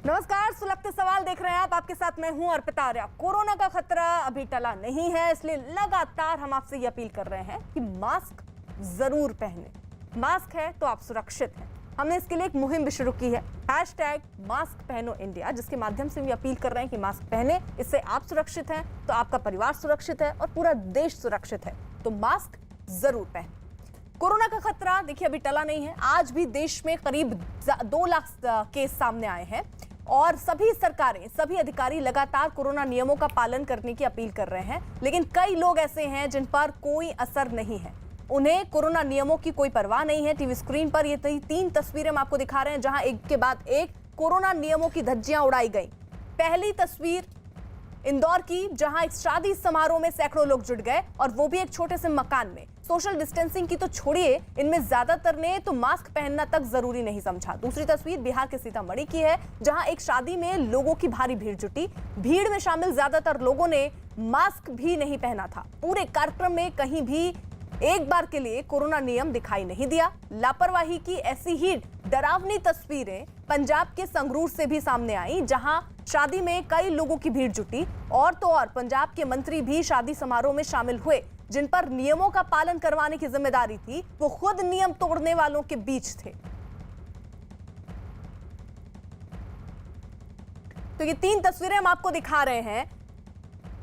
नमस्कार, सुलगते सवाल देख रहे हैं आप। आपके साथ मैं हूं अर्पिता आर्या। कोरोना का खतरा अभी टला नहीं है, इसलिए लगातार हम आपसे ये अपील कर रहे हैं कि मास्क जरूर पहने। मास्क है तो आप सुरक्षित हैं। हमने इसके लिए एक मुहिम भी शुरू की है, #मास्क पहनो इंडिया, जिसके माध्यम से भी अपील कर रहे हैं कि मास्क पहने। इससे आप सुरक्षित हैं तो आपका परिवार सुरक्षित है और पूरा देश सुरक्षित है। तो मास्क जरूर पहने। कोरोना का खतरा देखिए अभी टला नहीं है। आज भी देश में करीब 2 लाख केस सामने आए हैं और सभी सरकारें, सभी अधिकारी लगातार कोरोना नियमों का पालन करने की अपील कर रहे हैं। लेकिन कई लोग ऐसे हैं जिन पर कोई असर नहीं है, उन्हें कोरोना नियमों की कोई परवाह नहीं है। टीवी स्क्रीन पर ये 3 तस्वीरें हम आपको दिखा रहे हैं, जहां एक के बाद एक कोरोना नियमों की धज्जियां उड़ाई गई। पहली तस्वीर इंदौर की, जहां एक शादी समारोह में सैकड़ों लोग जुट गए और वो भी एक छोटे से मकान में। सोशल डिस्टेंसिंग की तो छोड़िए, इनमें ज्यादातर ने तो मास्क पहनना तक जरूरी नहीं समझा। दूसरी तस्वीर बिहार के सीतामढ़ी की है, जहां एक शादी में लोगों की भारी भीड़ जुटी। भीड़ में शामिल ज्यादातर लोगों ने मास्क भी नहीं पहना था। पूरे कार्यक्रम में कहीं भी एक बार के लिए कोरोना नियम दिखाई नहीं दिया। लापरवाही की ऐसी ही डरावनी तस्वीरें पंजाब के संगरूर से भी सामने आई, जहां शादी में कई लोगों की भीड़ जुटी। और तो और पंजाब के मंत्री भी शादी समारोह में शामिल हुए, जिन पर नियमों का पालन करवाने की जिम्मेदारी थी, वो खुद नियम तोड़ने वालों के बीच थे। तो ये 3 तस्वीरें हम आपको दिखा रहे हैं।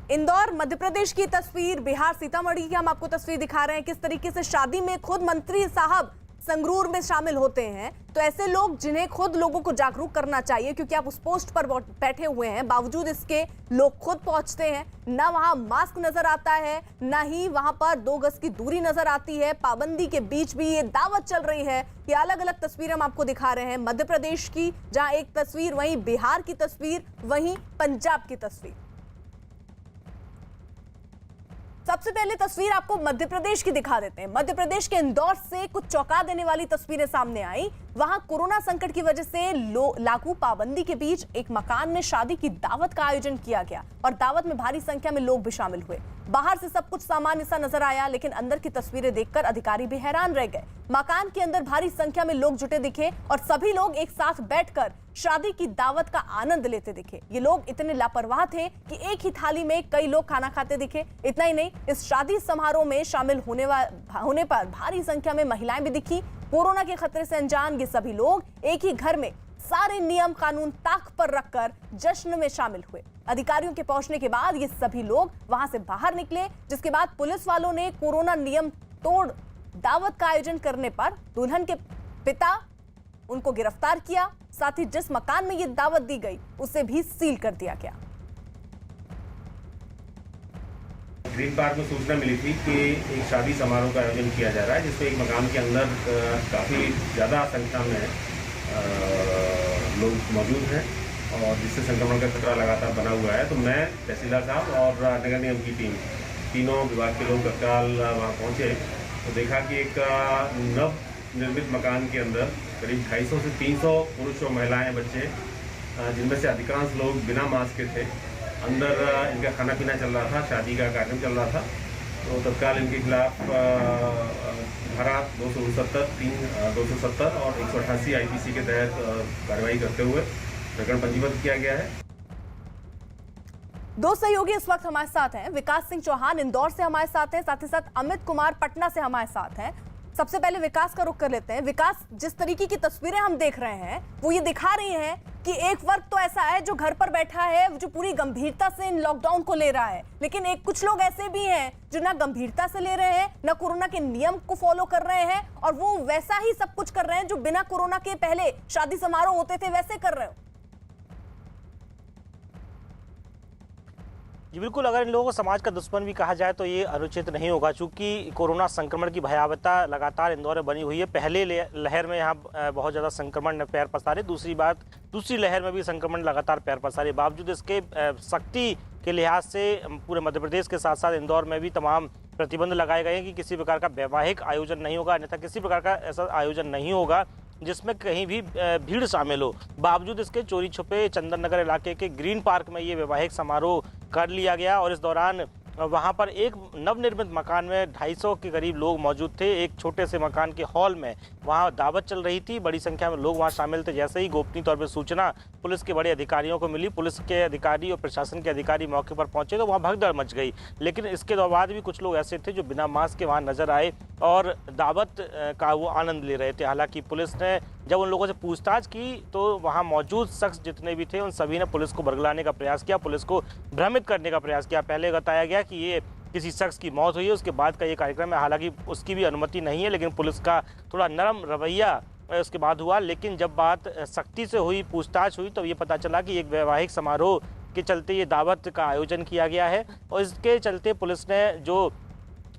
इंदौर मध्य प्रदेश की तस्वीर, बिहार सीतामढ़ी की हम आपको तस्वीर दिखा रहे हैं। किस तरीके से शादी में खुद मंत्री साहब संगरूर में शामिल होते हैं। तो ऐसे लोग जिन्हें खुद लोगों को जागरूक करना चाहिए, क्योंकि आप उस पोस्ट पर बैठे हुए हैं, बावजूद इसके लोग खुद पहुंचते हैं। ना वहां मास्क नजर आता है, ना ही वहां पर 2 गज की दूरी नजर आती है। पाबंदी के बीच भी ये दावत चल रही है। ये अलग अलग तस्वीरें हम आपको दिखा रहे हैं। मध्य प्रदेश की जहां एक तस्वीर, वहीं बिहार की तस्वीर, वहीं पंजाब की तस्वीर। सबसे पहले तस्वीर आपको मध्य प्रदेश की दिखा देते हैं। मध्य प्रदेश के इंदौर से कुछ चौंका देने वाली तस्वीरें सामने आई। वहां कोरोना संकट की वजह से लागू पाबंदी के बीच एक मकान में शादी की दावत का आयोजन किया गया और दावत में भारी संख्या में लोग भी शामिल हुए। बाहर से सब कुछ सामान्य सा नजर आया, लेकिन अंदर की तस्वीरें देखकर अधिकारी भी हैरान रह गए। मकान के अंदर भारी संख्या में लोग जुटे दिखे और सभी लोग एक साथ बैठकर शादी की दावत का आनंद लेते दिखे। ये लोग इतने लापरवाह थे कि एक ही थाली में कई लोग खाना खाते दिखे। इतना ही नहीं, इस शादी समारोह में शामिल होने पर भारी संख्या में महिलाएं भी दिखी। कोरोना के खतरे से अनजान ये सभी लोग एक ही घर में सारे नियम कानून ताक पर रखकर जश्न में शामिल हुए। अधिकारियों के पहुंचने के बाद ये सभी लोग वहां से बाहर निकले, जिसके बाद पुलिस वालों ने कोरोना नियम तोड़ दावत का आयोजन करने पर दुल्हन के पिता उनको गिरफ्तार किया। साथ ही जिस मकान में ये दावत दी गई उसे भी सील कर दिया गया। ग्रीन पार्क में सूचना मिली थी कि एक शादी समारोह का आयोजन किया जा रहा है, जिसमें एक मकान के अंदर काफ़ी ज़्यादा संख्या में लोग मौजूद हैं और जिससे संक्रमण का खतरा लगातार बना हुआ है। तो मैं तहसीलदार साहब और नगर निगम की टीम, तीनों विभाग के लोग तत्काल वहाँ पहुँचे तो देखा कि एक नव निर्मित मकान के अंदर करीब 250 से 300 पुरुष और महिलाएं, बच्चे, जिनमें से अधिकांश लोग बिना मास्क के थे। अंदर इनका खाना पीना चल रहा था, शादी का कार्यक्रम चल रहा था। तो तत्काल इनके खिलाफ धारा 270 और 188 IPC के तहत कार्रवाई करते हुए प्रकरण पंजीबद्ध किया गया है। 2 सहयोगी इस वक्त हमारे साथ हैं। विकास सिंह चौहान इंदौर से हमारे साथ हैं, साथ ही साथ अमित कुमार पटना से हमारे साथ हैं। सबसे पहले विकास का रुख कर लेते हैं। विकास, जिस तरीके की तस्वीरें हम देख रहे हैं वो ये दिखा रही हैं कि एक वर्ग तो ऐसा है जो घर पर बैठा है, जो पूरी गंभीरता से इन लॉकडाउन को ले रहा है, लेकिन कुछ लोग ऐसे भी हैं जो ना गंभीरता से ले रहे हैं, ना कोरोना के नियम को फॉलो कर रहे हैं, और वो वैसा ही सब कुछ कर रहे हैं जो बिना कोरोना के पहले शादी समारोह होते थे वैसे कर रहे हो। जी बिल्कुल, अगर इन लोगों को समाज का दुश्मन भी कहा जाए तो ये अनुचित नहीं होगा, क्योंकि कोरोना संक्रमण की भयावहता लगातार इंदौर में बनी हुई है। पहले लहर में यहाँ बहुत ज़्यादा संक्रमण ने पैर पसारे, दूसरी लहर में भी संक्रमण लगातार पैर पसारे। बावजूद इसके सख्ती के लिहाज से पूरे मध्य प्रदेश के साथ साथ इंदौर में भी तमाम प्रतिबंध लगाए गए हैं कि किसी प्रकार का वैवाहिक आयोजन नहीं होगा, अन्यथा किसी प्रकार का ऐसा आयोजन नहीं होगा जिसमें कहीं भी भीड़ शामिल हो। बावजूद इसके चोरी छुपे चंदन नगर इलाके के ग्रीन पार्क में ये वैवाहिक समारोह कर लिया गया और इस दौरान वहाँ पर एक नवनिर्मित मकान में 250 के करीब लोग मौजूद थे। एक छोटे से मकान के हॉल में वहाँ दावत चल रही थी, बड़ी संख्या में लोग वहाँ शामिल थे। जैसे ही गोपनीय तौर पर सूचना पुलिस के बड़े अधिकारियों को मिली, पुलिस के अधिकारी और प्रशासन के अधिकारी मौके पर पहुंचे तो वहाँ भगदड़ मच गई। लेकिन इसके बाद भी कुछ लोग ऐसे थे जो बिना मास्क के वहाँ नजर आए और दावत का वो आनंद ले रहे थे। हालांकि पुलिस ने जब उन लोगों से पूछताछ की तो वहाँ मौजूद शख्स जितने भी थे उन सभी ने पुलिस को बरगलाने का प्रयास किया, पुलिस को भ्रमित करने का प्रयास किया। पहले बताया गया कि ये किसी शख्स की मौत हुई है, उसके बाद का ये कार्यक्रम है। हालांकि उसकी भी अनुमति नहीं है, लेकिन पुलिस का थोड़ा नरम रवैया उसके बाद हुआ। लेकिन जब बात सख्ती से हुई, पूछताछ हुई, तो ये पता चला कि एक वैवाहिक समारोह के चलते ये दावत का आयोजन किया गया है और इसके चलते पुलिस ने जो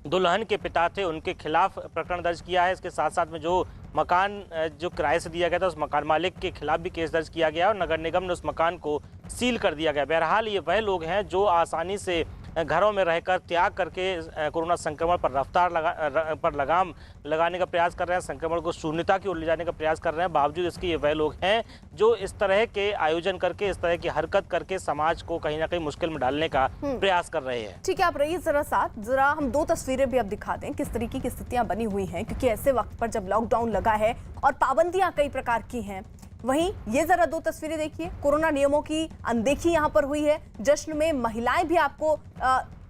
दुल्हन के पिता थे उनके खिलाफ प्रकरण दर्ज किया है। इसके साथ साथ में जो मकान जो किराए से दिया गया था उस मकान मालिक के खिलाफ भी केस दर्ज किया गया और नगर निगम ने उस मकान को सील कर दिया गया। बहरहाल ये वह लोग हैं जो आसानी से घरों में रहकर त्याग करके कोरोना संक्रमण पर लगाम लगाने का प्रयास कर रहे हैं, संक्रमण को शून्यता की ओर ले जाने का प्रयास कर रहे हैं। बावजूद इसके ये वह लोग हैं जो इस तरह के आयोजन करके, इस तरह की हरकत करके समाज को कहीं ना कहीं मुश्किल में डालने का प्रयास कर रहे हैं। ठीक है, आप रहिए जरा साथ, जरा हम 2 तस्वीरें भी अब दिखा दें किस तरीके की स्थितियां बनी हुई हैं, क्योंकि ऐसे वक्त पर जब लॉकडाउन लगा है और पाबंदियां कई प्रकार की हैं। वहीं ये जरा 2 तस्वीरें देखिए, कोरोना नियमों की अनदेखी यहाँ पर हुई है। जश्न में महिलाएं भी आपको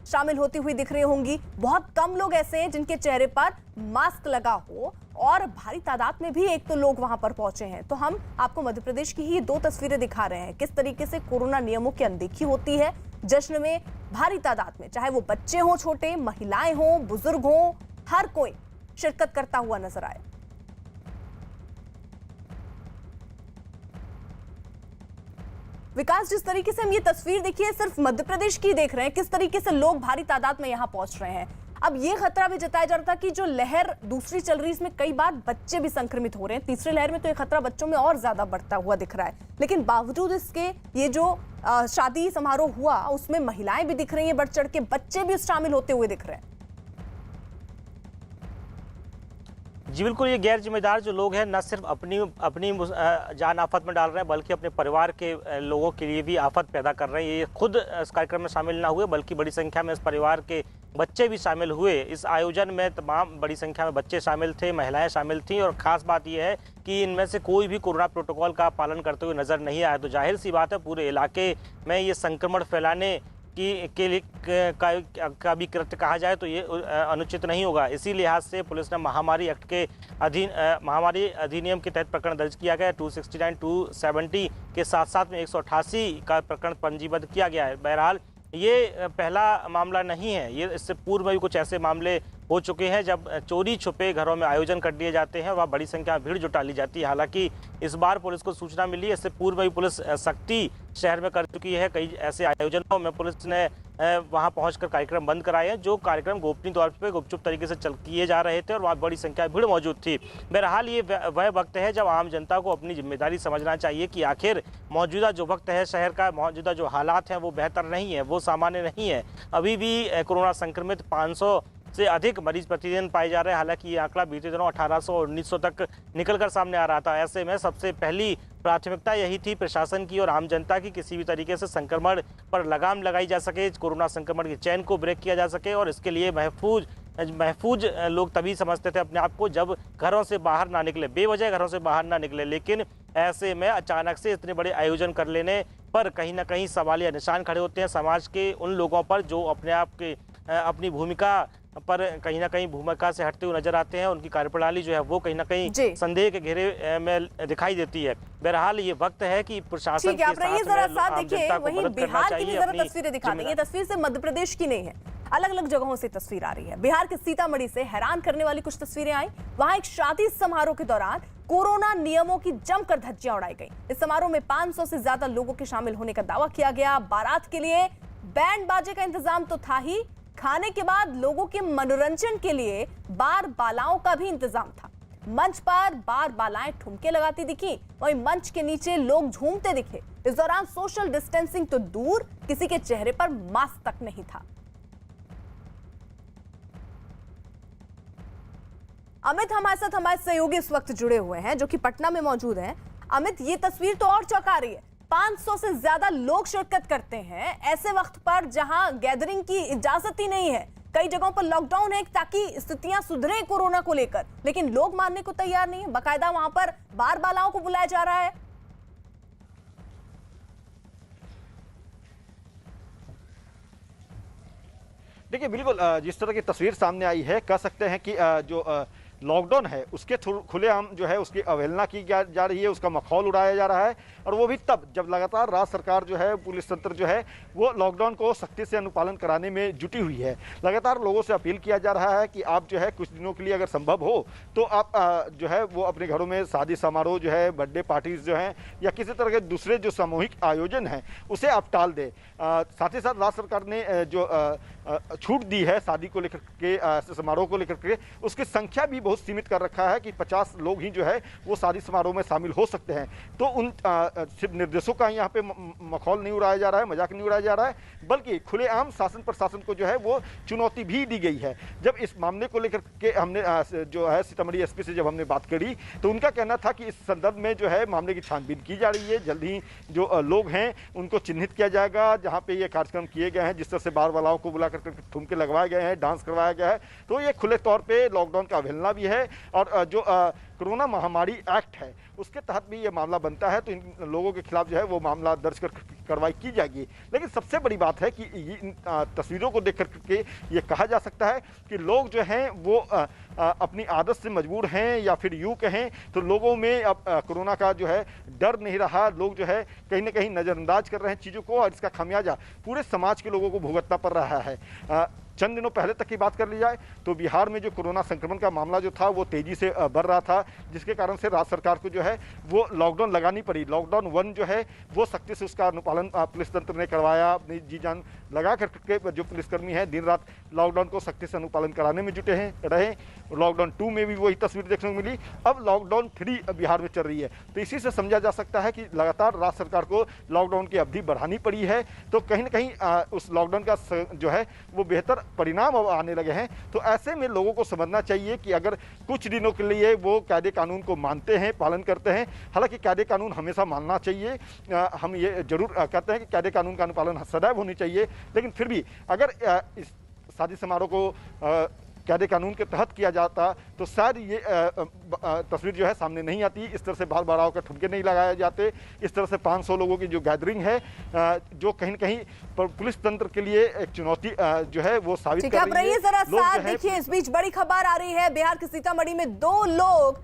शामिल होती हुई दिख रही होंगी। बहुत कम लोग ऐसे हैं जिनके चेहरे पर मास्क लगा हो और भारी तादाद में भी एक तो लोग वहां पर पहुंचे हैं। तो हम आपको मध्य प्रदेश की ही 2 तस्वीरें दिखा रहे हैं किस तरीके से कोरोना नियमों की अनदेखी होती है। जश्न में भारी तादाद में, चाहे वो बच्चे हों छोटे, महिलाएं हों, बुजुर्ग हों, हर कोई शिरकत करता हुआ नजर आए। विकास, जिस तरीके से हम ये तस्वीर देखिए सिर्फ मध्य प्रदेश की देख रहे हैं, किस तरीके से लोग भारी तादाद में यहाँ पहुंच रहे हैं। अब ये खतरा भी जताया जा रहा था कि जो लहर दूसरी चल रही है इसमें कई बार बच्चे भी संक्रमित हो रहे हैं। तीसरी लहर में तो ये खतरा बच्चों में और ज्यादा बढ़ता हुआ दिख रहा है। लेकिन बावजूद इसके ये जो शादी समारोह हुआ उसमें महिलाएं भी दिख रही हैं बढ़ चढ़ के, बच्चे भी शामिल होते हुए दिख रहे हैं। जी बिल्कुल, ये गैर जिम्मेदार जो लोग हैं न सिर्फ अपनी जान आफत में डाल रहे हैं बल्कि अपने परिवार के लोगों के लिए भी आफत पैदा कर रहे हैं। ये खुद इस कार्यक्रम में शामिल ना हुए बल्कि बड़ी संख्या में इस परिवार के बच्चे भी शामिल हुए। इस आयोजन में तमाम बड़ी संख्या में बच्चे शामिल थे, महिलाएं शामिल थीं और ख़ास बात यह है कि इनमें से कोई भी कोरोना प्रोटोकॉल का पालन करते हुए नज़र नहीं आया। तो जाहिर सी बात है पूरे इलाके में ये संक्रमण फैलाने के लिए का भी कृत्य कहा जाए तो ये अनुचित नहीं होगा। इसी लिहाज से पुलिस ने महामारी एक्ट के अधीन महामारी अधिनियम के तहत प्रकरण दर्ज किया गया। 269, 270 के साथ साथ में 188 का प्रकरण पंजीबद्ध किया गया है। बहरहाल ये पहला मामला नहीं है, ये इससे पूर्व में भी कुछ ऐसे मामले हो चुके हैं जब चोरी छुपे घरों में आयोजन कर दिए जाते हैं, वहाँ बड़ी संख्या में भीड़ जुटा ली जाती है। हालांकि इस बार पुलिस को सूचना मिली, इससे पूर्व में भी पुलिस सख्ती शहर में कर चुकी है। कई ऐसे आयोजनों में पुलिस ने वहां पहुंचकर कार्यक्रम बंद कराए हैं जो कार्यक्रम गोपनीय तौर पर गुपचुप तरीके से किए जा रहे थे और वहाँ बड़ी संख्या में भीड़ मौजूद थी। बहरहाल ये वह वक्त है जब आम जनता को अपनी जिम्मेदारी समझना चाहिए कि आखिर मौजूदा जो वक्त है शहर का, मौजूदा जो हालात हैं वो बेहतर नहीं है, वो सामान्य नहीं है। अभी भी कोरोना संक्रमित 500 से अधिक मरीज प्रतिदिन पाए जा रहे हैं। हालांकि ये आंकड़ा बीते दिनों 1800 और 1900 तक निकलकर सामने आ रहा था। ऐसे में सबसे पहली प्राथमिकता यही थी प्रशासन की और आम जनता की, किसी भी तरीके से संक्रमण पर लगाम लगाई जा सके, कोरोना संक्रमण की चेन को ब्रेक किया जा सके। और इसके लिए महफूज लोग तभी समझते थे अपने आप को जब घरों से बाहर ना निकले, बेवजह घरों से बाहर ना निकले। लेकिन ऐसे में अचानक से इतने बड़े आयोजन कर लेने पर कहीं ना कहीं सवालिया निशान खड़े होते हैं समाज के उन लोगों पर जो अपने आप के अपनी भूमिका पर कहीं ना कहीं भूमिका से हटते हुए नजर आते हैं। उनकी कार्यप्रणाली जो है वो कहीं ना कहीं संदेह के घेरे में दिखाई देती है। बहरहाल ये वक्त है कि प्रशासन के साथ देखिए, वहीं बिहार की भी जरा तस्वीरें दिखा दें। ये तस्वीर से मध्य प्रदेश की नहीं है, अलग अलग जगहों से तस्वीर आ रही है। बिहार के सीतामढ़ी से हैरान करने वाली कुछ तस्वीरें आई। वहां एक शादी समारोह के दौरान कोरोना नियमों की जमकर धज्जियां उड़ाई गई। इस समारोह में 500 से ज्यादा लोगों के शामिल होने का दावा किया गया। बारात के लिए बैंड बाजे का इंतजाम तो था ही, खाने के बाद लोगों के मनोरंजन के लिए बार बालाओं का भी इंतजाम था। मंच पर बार बालाएं ठुमके लगाती दिखी, वहीं मंच के नीचे लोग झूमते दिखे। इस दौरान सोशल डिस्टेंसिंग तो दूर, किसी के चेहरे पर मास्क तक नहीं था। अमित हमारे साथ, हमारे सहयोगी इस वक्त जुड़े हुए हैं जो कि पटना में मौजूद हैं। अमित, ये तस्वीर तो और चौंका रही है। 500 से ज्यादा लोग शिरकत करते हैं ऐसे वक्त पर जहां गैदरिंग की इजाजत ही नहीं है। कई जगहों पर लॉकडाउन है ताकि स्थितियां सुधरे कोरोना को लेकर, लेकिन लोग मानने को तैयार नहीं है। बाकायदा वहां पर बार बालाओं को बुलाया जा रहा है। देखिए बिल्कुल जिस तरह की तस्वीर सामने आई है, कह सकते हैं कि जो लॉकडाउन है उसके खुलेआम जो है उसकी अवहेलना की जा रही है, उसका मखौल उड़ाया जा रहा है। और वो भी तब जब लगातार राज्य सरकार जो है, पुलिस तंत्र जो है वो लॉकडाउन को सख्ती से अनुपालन कराने में जुटी हुई है। लगातार लोगों से अपील किया जा रहा है कि आप जो है कुछ दिनों के लिए अगर संभव हो तो आप जो है वो अपने घरों में शादी समारोह जो है, बर्थडे पार्टीज जो हैं या किसी तरह के दूसरे जो सामूहिक आयोजन हैं उसे आप टाल दें। साथ ही साथ राज्य सरकार ने जो छूट दी है शादी को लेकर के, समारोह को लेकर के, उसकी संख्या भी बहुत सीमित कर रखा है कि 50 लोग ही जो है वो शादी समारोह में शामिल हो सकते हैं। तो उन सिर्फ निर्देशों का यहाँ पे मखौल नहीं उड़ाया जा रहा है, मजाक नहीं उड़ाया जा रहा है, बल्कि खुलेआम शासन प्रशासन को जो है वो चुनौती भी दी गई है। जब इस मामले को लेकर के हमने जो है सीतामढ़ी एसपी से जब हमने बात करी तो उनका कहना था कि इस संदर्भ में जो है मामले की छानबीन की जा रही है। जल्द ही जो लोग हैं उनको चिन्हित किया जाएगा जहाँ पे ये कार्यक्रम किए गए हैं, जिस तरह से बार बालाओं को बुला कर ठुमके लगवाए गए हैं, डांस करवाया गया है, तो ये खुले तौर पे लॉकडाउन का अवहेलना भी है। और जो कोरोना महामारी एक्ट है उसके तहत भी ये मामला बनता है, तो इन लोगों के खिलाफ जो है वो मामला दर्ज कर कार्रवाई की जाएगी। लेकिन सबसे बड़ी बात है कि इन तस्वीरों को देख करके ये कहा जा सकता है कि लोग जो हैं वो अपनी आदत से मजबूर हैं, या फिर यूँ कहें तो लोगों में अब कोरोना का जो है डर नहीं रहा। लोग जो है कहीं ना कहीं नज़रअंदाज कर रहे हैं चीज़ों को, और इसका खामियाजा पूरे समाज के लोगों को भुगतना पड़ रहा है। चंद दिनों पहले तक की बात कर ली जाए तो बिहार में जो कोरोना संक्रमण का मामला जो था वो तेजी से बढ़ रहा था, जिसके कारण से राज्य सरकार को जो है वो लॉकडाउन लगानी पड़ी। लॉकडाउन 1 जो है वो सख्ती से उसका अनुपालन पुलिस तंत्र ने करवाया। अपनी जी जान लगा करके जो पुलिसकर्मी है दिन रात लॉकडाउन को सख्ती से अनुपालन कराने में जुटे रहे। लॉकडाउन 2 में भी वही तस्वीर देखने को मिली। अब लॉकडाउन 3 बिहार में चल रही है, तो इसी से समझा जा सकता है कि लगातार राज्य सरकार को लॉकडाउन की अवधि बढ़ानी पड़ी है। तो कहीं ना कहीं उस लॉकडाउन का जो है वो बेहतर परिणाम अब आने लगे हैं। तो ऐसे में लोगों को समझना चाहिए कि अगर कुछ दिनों के लिए वो कायदे कानून को मानते हैं, पालन करते हैं, हालांकि कायदे कानून हमेशा मानना चाहिए, हम ये जरूर कहते हैं कि कायदे कानून का अनुपालन सदैव होनी चाहिए, लेकिन फिर भी अगर इस शादी समारोह को कायदे कानून के तहत किया जाता तो शायद ये तस्वीर जो है सामने नहीं आती। इस तरह से बार बाराव के ठुमके नहीं लगाए जाते। इस तरह से 500 लोगों की जो गैदरिंग है जो कहीं न कहीं पुलिस तंत्र के लिए एक चुनौती जो है वो साबित कर रही है। जरा साथ देखिए, इस बीच बड़ी खबर आ रही है, बिहार के सीतामढ़ी में 2 लोग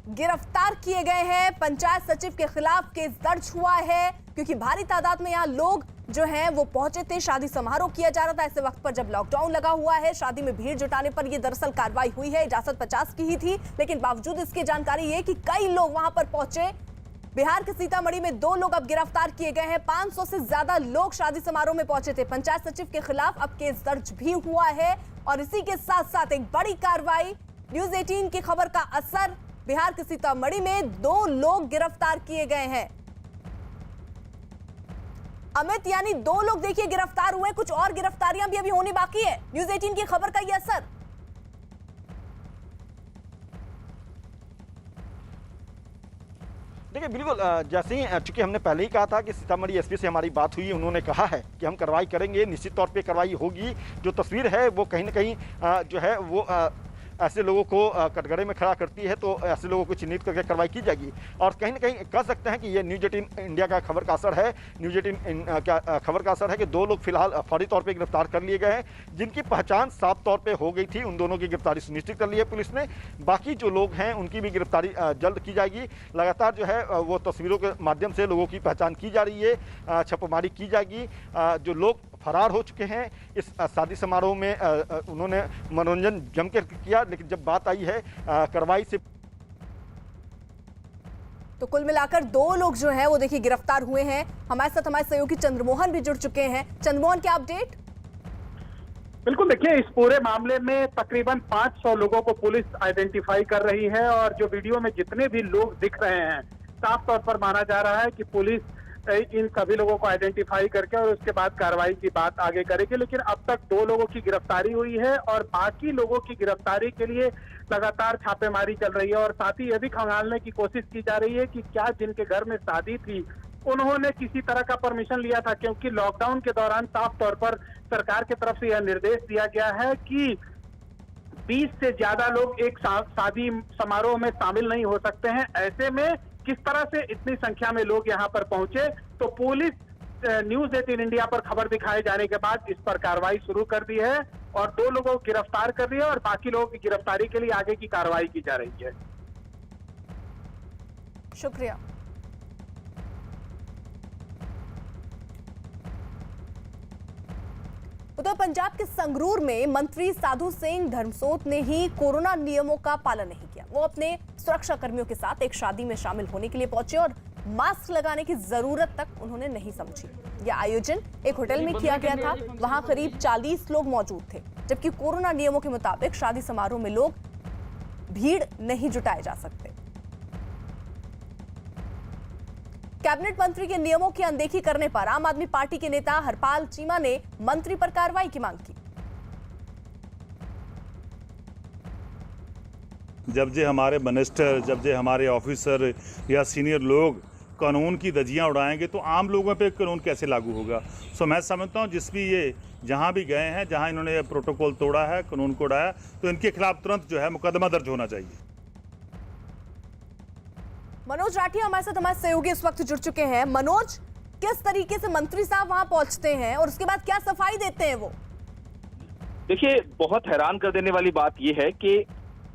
गिरफ्तार किए गए हैं। पंचायत सचिव के खिलाफ केस दर्ज हुआ है क्योंकि भारी तादाद में यहाँ लोग जो हैं वो पहुंचे थे। शादी समारोह किया जा रहा था ऐसे वक्त पर जब लॉकडाउन लगा हुआ है। शादी में भीड़ जुटाने पर ये दरअसल कार्रवाई हुई है। इजाजत 50 की ही थी, लेकिन बावजूद इसकी जानकारी ये कि कई लोग वहां पर पहुंचे। बिहार के सीतामढ़ी में 2 लोग अब गिरफ्तार किए गए हैं। 500 से ज्यादा लोग शादी समारोह में पहुंचे थे। पंचायत सचिव के खिलाफ अब केस दर्ज भी हुआ है। और इसी के साथ साथ एक बड़ी कार्रवाई, न्यूज 18 की खबर का असर, बिहार के सीतामढ़ी में 2 लोग गिरफ्तार किए गए हैं। अमित, यानी 2 लोग देखिए गिरफ्तार हुए, कुछ और गिरफ्तारियां भी अभी होनी बाकी है। न्यूज 18 की खबर का यह असर। देखिए बिल्कुल जैसे ही चूंकि हमने पहले ही कहा था कि सीतामढ़ी एसपी से हमारी बात हुई, उन्होंने कहा है कि हम कार्रवाई करेंगे, निश्चित तौर पे कार्रवाई होगी। जो तस्वीर है वो कहीं ना कहीं जो है वो ऐसे लोगों को कटघरे में खड़ा करती है, तो ऐसे लोगों को चिन्हित करके कार्रवाई की जाएगी। और कहीं ना कहीं कह सकते हैं कि ये न्यूज 18 इंडिया का खबर का असर है। न्यूज 18 का खबर का असर है कि 2 लोग फिलहाल फौरी तौर पे गिरफ्तार कर लिए गए हैं, जिनकी पहचान साफ तौर पे हो गई थी। उन दोनों की गिरफ्तारी सुनिश्चित कर ली है पुलिस ने। बाकी जो लोग हैं उनकी भी गिरफ्तारी जल्द की जाएगी। लगातार जो है वो तस्वीरों के माध्यम से लोगों की पहचान की जा रही है, छापेमारी की जाएगी। जो लोग फरार हो चुके हैं इस शादी समारोह में, उन्होंने मनोरंजन जमकर किया, लेकिन जब बात आई है कार्रवाई से, तो कुल मिलाकर 2 लोग जो हैं वो देखिए गिरफ्तार हुए हैं। हमारे साथ हमारे सहयोगी चंद्रमोहन भी जुड़ चुके हैं। चंद्रमोहन, क्या अपडेट? बिल्कुल, देखिए इस पूरे मामले में तकरीबन 500 लोगों को पुलिस आइडेंटिफाई कर रही है, और जो वीडियो में जितने भी लोग दिख रहे हैं साफ तौर पर माना जा रहा है कि पुलिस इन सभी लोगों को आइडेंटिफाई करके और उसके बाद कार्रवाई की बात आगे करेगी। लेकिन अब तक 2 लोगों की गिरफ्तारी हुई है और बाकी लोगों की गिरफ्तारी के लिए लगातार छापेमारी चल रही है। और साथ ही यह भी खंगालने की कोशिश की जा रही है कि क्या जिनके घर में शादी थी उन्होंने किसी तरह का परमिशन लिया था, क्योंकि लॉकडाउन के दौरान साफ तौर पर सरकार की तरफ से यह निर्देश दिया गया है कि 20 से ज्यादा लोग एक शादी समारोह में शामिल नहीं हो सकते हैं। ऐसे में किस तरह से इतनी संख्या में लोग यहां पर पहुंचे, तो पुलिस न्यूज 18 इंडिया पर खबर दिखाए जाने के बाद इस पर कार्रवाई शुरू कर दी है और 2 लोगों को गिरफ्तार कर दिया और बाकी लोगों की गिरफ्तारी के लिए आगे की कार्रवाई की जा रही है। शुक्रिया। उधर पंजाब के संगरूर में मंत्री साधु सिंह धर्मसोत ने ही कोरोना नियमों का पालन नहीं किया। वो अपने सुरक्षा कर्मियों के साथ एक शादी में शामिल होने के लिए पहुंचे और मास्क लगाने की जरूरत तक उन्होंने नहीं समझी। यह आयोजन एक होटल में किया गया था। वहां करीब 40 लोग मौजूद थे, जबकि कोरोना नियमों के मुताबिक शादी समारोह में लोग भीड़ नहीं जुटाए जा सकते। कैबिनेट मंत्री के नियमों की अनदेखी करने पर आम आदमी पार्टी के नेता हरपाल चीमा ने मंत्री पर कार्रवाई की मांग की। जब जे हमारे मिनिस्टर, जब जे हमारे ऑफिसर या सीनियर लोग कानून की धज्जियां उड़ाएंगे तो आम लोगों पे कानून कैसे लागू होगा। सो मैं समझता हूं जिस भी ये जहां भी गए हैं, जहां इन्होंने प्रोटोकॉल तोड़ा है, कानून को उड़ाया, तो इनके खिलाफ तुरंत जो है मुकदमा दर्ज होना चाहिए। मनोज राठी हमारे साथ, हमारे सहयोगी इस वक्त जुड़ चुके हैं। मनोज, किस तरीके से मंत्री साहब वहां पहुंचते हैं और उसके बाद क्या सफाई देते हैं वो? देखिए, बहुत हैरान कर देने वाली बात यह है कि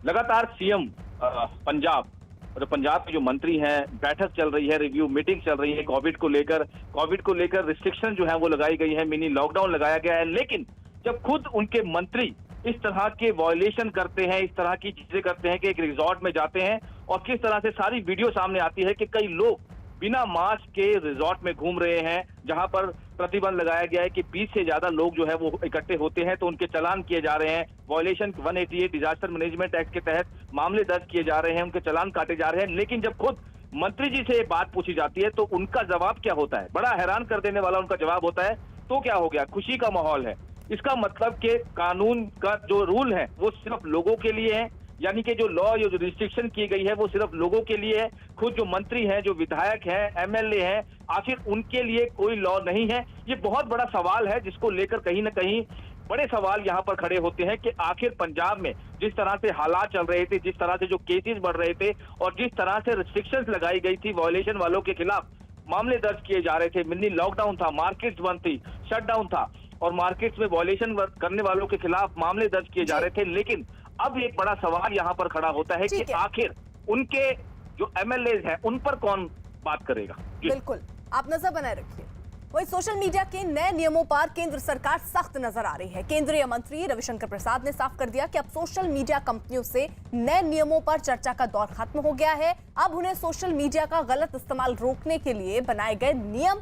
लगातार सीएम पंजाब और पंजाब के जो मंत्री हैं, बैठक चल रही है, रिव्यू मीटिंग चल रही है कोविड को लेकर रिस्ट्रिक्शन जो है वो लगाई गई है, मिनी लॉकडाउन लगाया गया है। लेकिन जब खुद उनके मंत्री इस तरह के वायलेशन करते हैं, इस तरह की चीजें करते हैं कि एक रिजॉर्ट में जाते हैं और किस तरह से सारी वीडियो सामने आती है कि कई लोग बिना मास्क के रिजॉर्ट में घूम रहे हैं, जहां पर प्रतिबंध लगाया गया है कि 20 से ज्यादा लोग जो है वो इकट्ठे होते हैं तो उनके चालान किए जा रहे हैं। वायलेशन 188 डिजास्टर मैनेजमेंट एक्ट के तहत मामले दर्ज किए जा रहे हैं, उनके चालान काटे जा रहे हैं। लेकिन जब खुद मंत्री जी से ये बात पूछी जाती है तो उनका जवाब क्या होता है? बड़ा हैरान कर देने वाला उनका जवाब होता है, तो क्या हो गया, खुशी का माहौल है। इसका मतलब कि कानून का जो रूल है वो सिर्फ लोगों के लिए है, यानी कि जो लॉ या जो रिस्ट्रिक्शन की गई है वो सिर्फ लोगों के लिए है। खुद जो मंत्री हैं, जो विधायक हैं, एमएलए हैं, आखिर उनके लिए कोई लॉ नहीं है। ये बहुत बड़ा सवाल है जिसको लेकर कहीं ना कहीं बड़े सवाल यहाँ पर खड़े होते हैं कि आखिर पंजाब में जिस तरह से हालात चल रहे थे, जिस तरह से जो केसेस बढ़ रहे थे और जिस तरह से रिस्ट्रिक्शंस लगाई गई थी, वायलेशन वालों के खिलाफ मामले दर्ज किए जा रहे थे, मिनी लॉकडाउन था, मार्केट्स बंद थी, शटडाउन था और मार्केट्स में वायलेशन करने वालों के खिलाफ मामले दर्ज किए जा रहे थे। लेकिन अब एक बड़ा सवाल यहाँ पर खड़ा होता है कि आखिर उनके जो एमएलए हैं उन पर कौन बात करेगा। बिल्कुल, आप नजर बनाए रखिए। वही सोशल मीडिया के नए नियमों पर केंद्र सरकार सख्त नजर आ रही है। केंद्रीय मंत्री रविशंकर प्रसाद ने साफ कर दिया कि अब सोशल मीडिया कंपनियों से नए नियमों पर चर्चा का दौर खत्म हो गया है। अब उन्हें सोशल मीडिया का गलत इस्तेमाल रोकने के लिए बनाए गए नियम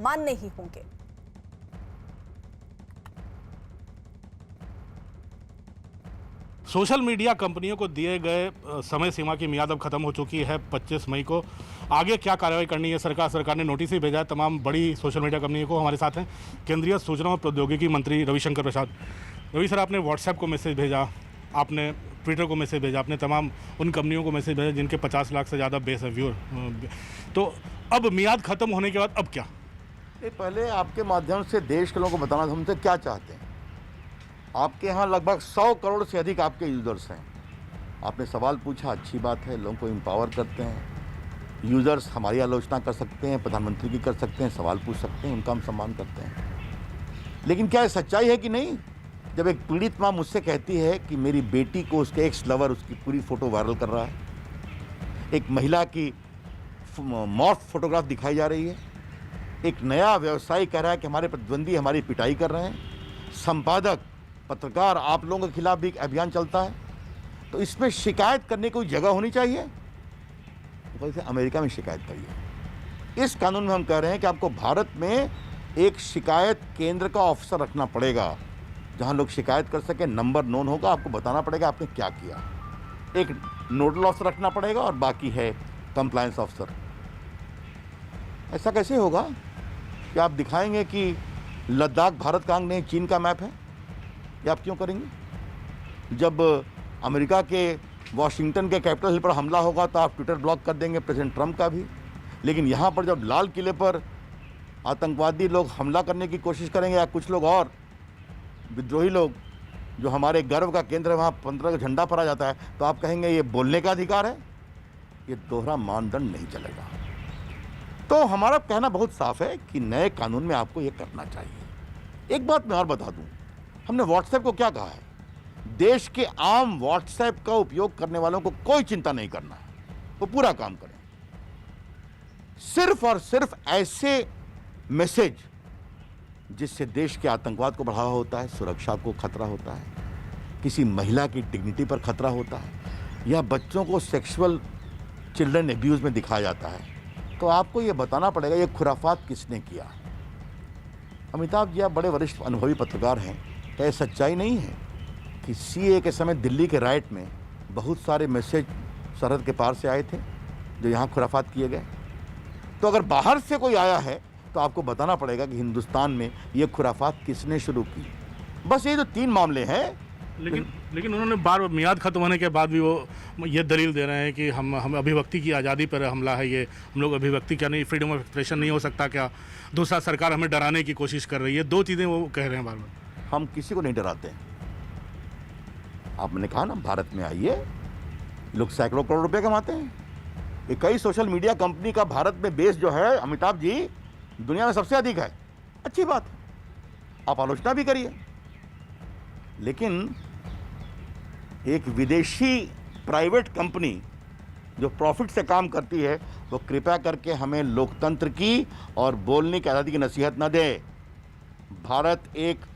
मानने ही होंगे। सोशल मीडिया कंपनियों को दिए गए समय सीमा की मियाद अब खत्म हो चुकी है 25 मई को। आगे क्या कार्रवाई करनी है सरकार ने नोटिस ही भेजा है तमाम बड़ी सोशल मीडिया कंपनियों को। हमारे साथ हैं केंद्रीय सूचना और प्रौद्योगिकी मंत्री रविशंकर प्रसाद। रवि सर, आपने व्हाट्सएप को मैसेज भेजा, आपने ट्विटर को मैसेज भेजा, आपने तमाम उन कंपनियों को मैसेज भेजा जिनके 50 लाख से ज़्यादा बेस है व्यूअर। तो अब मियाद खत्म होने के बाद अब क्या? पहले आपके माध्यम से देश के लोगों को बताना हमसे क्या चाहते हैं। आपके यहाँ लगभग 100 करोड़ से अधिक आपके यूज़र्स हैं। आपने सवाल पूछा, अच्छी बात है, लोगों को एम्पावर करते हैं। यूज़र्स हमारी आलोचना कर सकते हैं, प्रधानमंत्री की कर सकते हैं, सवाल पूछ सकते हैं, उनका हम सम्मान करते हैं। लेकिन क्या ये सच्चाई है कि नहीं? जब एक पीड़ित माँ मुझसे कहती है कि मेरी बेटी को उसके एक्स लवर उसकी पूरी फ़ोटो वायरल कर रहा है, एक महिला की मॉर्फ फोटोग्राफ दिखाई जा रही है, एक नया व्यवसायी कह रहा है कि हमारे प्रतिद्वंदी हमारी पिटाई कर रहे हैं, संपादक, पत्रकार, आप लोगों के खिलाफ भी एक अभियान चलता है, तो इसमें शिकायत करने की कोई जगह होनी चाहिए। तो वैसे अमेरिका में शिकायत करिए। इस कानून में हम कह रहे हैं कि आपको भारत में एक शिकायत केंद्र का ऑफिसर रखना पड़ेगा, जहां लोग शिकायत कर सके, नंबर नोन होगा, आपको बताना पड़ेगा आपने क्या किया। एक नोडल ऑफिसर रखना पड़ेगा और बाकी है कंप्लायंस ऑफिसर। ऐसा कैसे होगा कि आप दिखाएंगे कि लद्दाख भारत का अंग नहीं, चीन का मैप है? ये आप क्यों करेंगे? जब अमेरिका के वाशिंगटन के कैपिटल हिल पर हमला होगा तो आप ट्विटर ब्लॉक कर देंगे प्रेसिडेंट ट्रंप का भी। लेकिन यहाँ पर जब लाल किले पर आतंकवादी लोग हमला करने की कोशिश करेंगे या कुछ लोग और विद्रोही लोग, जो हमारे गर्व का केंद्र है, वहाँ 15 का झंडा फहरा जाता है, तो आप कहेंगे ये बोलने का अधिकार है? ये दोहरा मानदंड नहीं चलेगा। तो हमारा कहना बहुत साफ है कि नए कानून में आपको ये करना चाहिए। एक बात मैं और बता दूं, हमने व्हाट्सएप को क्या कहा है, देश के आम व्हाट्सएप का उपयोग करने वालों को कोई चिंता नहीं करना है, वो पूरा काम करें। सिर्फ और सिर्फ ऐसे मैसेज जिससे देश के आतंकवाद को बढ़ावा होता है, सुरक्षा को खतरा होता है, किसी महिला की डिग्निटी पर खतरा होता है, या बच्चों को सेक्सुअल चिल्ड्रन एब्यूज में दिखाया जाता है, तो आपको ये बताना पड़ेगा ये खुराफात किसने किया। अमिताभ जी, आप बड़े वरिष्ठ अनुभवी पत्रकार हैं, क्या ये सच्चाई नहीं है कि सीए के समय दिल्ली के राइट में बहुत सारे मैसेज सरहद के पार से आए थे जो यहाँ खुराफात किए गए? तो अगर बाहर से कोई आया है तो आपको बताना पड़ेगा कि हिंदुस्तान में ये खुराफात किसने शुरू की। बस ये जो 3 मामले हैं। लेकिन उन्होंने बार मियाद खत्म होने के बाद भी वो ये दलील दे रहे हैं कि हम अभिव्यक्ति की आज़ादी पर हमला है, ये हम लोग अभिव्यक्ति क्या नहीं, फ्रीडम ऑफ एक्सप्रेशन नहीं हो सकता क्या? दूसरा, सरकार हमें डराने की कोशिश कर रही है। 2 चीज़ें वो कह रहे हैं बार बार। हम किसी को नहीं डराते। आपने कहा ना, भारत में आइए, लोग सैकड़ों करोड़ रुपए कमाते हैं। ये कई सोशल मीडिया कंपनी का भारत में बेस जो है, अमिताभ जी, दुनिया में सबसे अधिक है। अच्छी बात है, आप आलोचना भी करिए, लेकिन एक विदेशी प्राइवेट कंपनी जो प्रॉफिट से काम करती है, वो कृपया करके हमें लोकतंत्र की और बोलने की आज़ादी की नसीहत न दे। भारत एक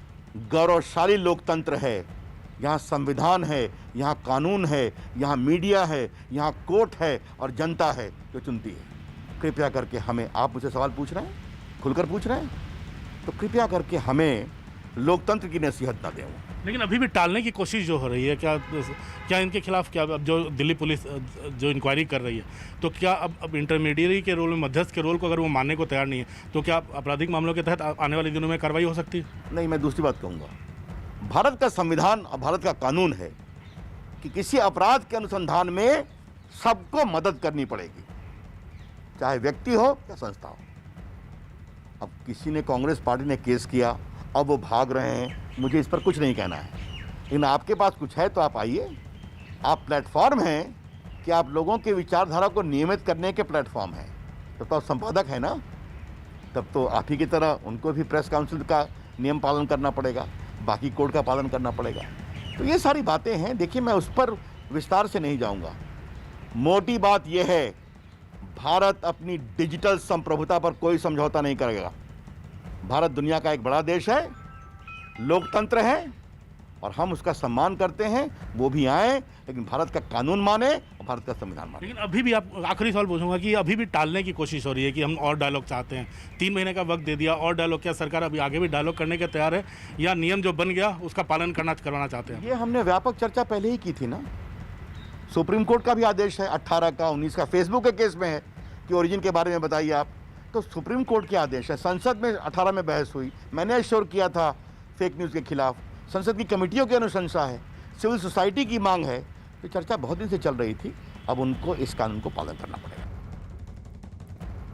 गौरवशाली लोकतंत्र है, यहाँ संविधान है, यहाँ कानून है, यहाँ मीडिया है, यहाँ कोर्ट है और जनता है जो चुनती है। कृपया करके हमें, आप मुझसे सवाल पूछ रहे हैं, खुलकर पूछ रहे हैं, तो कृपया करके हमें लोकतंत्र की नसीहत न दें। लेकिन अभी भी टालने की कोशिश जो हो रही है, क्या इनके खिलाफ, क्या अब जो दिल्ली पुलिस जो इंक्वायरी कर रही है, तो क्या अब इंटरमीडिएरी के रोल में, मध्यस्थ के रोल को अगर वो मानने को तैयार नहीं है, तो क्या आपराधिक मामलों के तहत आने वाले दिनों में कार्रवाई हो सकती है? नहीं, मैं दूसरी बात कहूँगा। भारत का संविधान और भारत का कानून है कि किसी अपराध के अनुसंधान में सबको मदद करनी पड़ेगी, चाहे व्यक्ति हो या संस्था हो। अब किसी ने, कांग्रेस पार्टी ने केस किया, अब वो भाग रहे हैं, मुझे इस पर कुछ नहीं कहना है। लेकिन आपके पास कुछ है तो आप आइए। आप प्लेटफॉर्म हैं कि आप लोगों के विचारधारा को नियमित करने के प्लेटफॉर्म हैं। तो आप संपादक हैं ना, तब तो आप ही की तरह उनको भी प्रेस काउंसिल का नियम पालन करना पड़ेगा, बाकी कोड का पालन करना पड़ेगा। तो ये सारी बातें हैं। देखिए, मैं उस पर विस्तार से नहीं जाऊंगा। मोटी बात यह है, भारत अपनी डिजिटल संप्रभुता पर कोई समझौता नहीं करेगा। भारत दुनिया का एक बड़ा देश है, लोकतंत्र है, और हम उसका सम्मान करते हैं। वो भी आए, लेकिन भारत का कानून माने और भारत का संविधान माने। लेकिन अभी भी, आप आखिरी सवाल पूछूंगा कि अभी भी टालने की कोशिश हो रही है कि हम और डायलॉग चाहते हैं। 3 महीने का वक्त दे दिया, और डायलॉग, क्या सरकार अभी आगे भी डायलॉग करने के तैयार है, या नियम जो बन गया उसका पालन करवाना चाहते हैं? ये हमने व्यापक चर्चा पहले ही की थी ना। सुप्रीम कोर्ट का भी आदेश है 18 का, 19 का, फेसबुक के केस में है कि ओरिजिन के बारे में बताइए आप। तो सुप्रीम कोर्ट के आदेश है। संसद में 18 में बहस हुई, मैंने एश्योर किया था फेक न्यूज़ के खिलाफ। संसद की कमेटियों की अनुशंसा है, सिविल सोसाइटी की मांग है। तो चर्चा बहुत दिन से चल रही थी, अब उनको इस कानून को पालन करना पड़ेगा।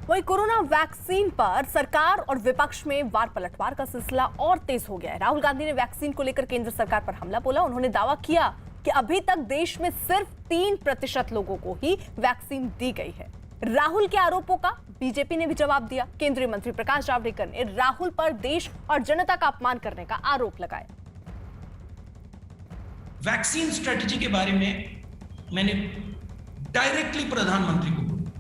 वही कोरोना वैक्सीन पर सरकार और विपक्ष में वार पलटवार का सिलसिला और तेज हो गया है। राहुल गांधी ने वैक्सीन को लेकर केंद्र सरकार पर हमला बोला। उन्होंने दावा किया कि अभी तक देश में सिर्फ 3% लोगों को ही वैक्सीन दी गई है। राहुल के आरोपों का बीजेपी ने भी जवाब दिया। केंद्रीय मंत्री प्रकाश जावड़ेकर ने राहुल पर देश और जनता का अपमान करने का आरोप लगाया। वैक्सीन स्ट्रेटजी के बारे में मैंने डायरेक्टली प्रधानमंत्री को बोला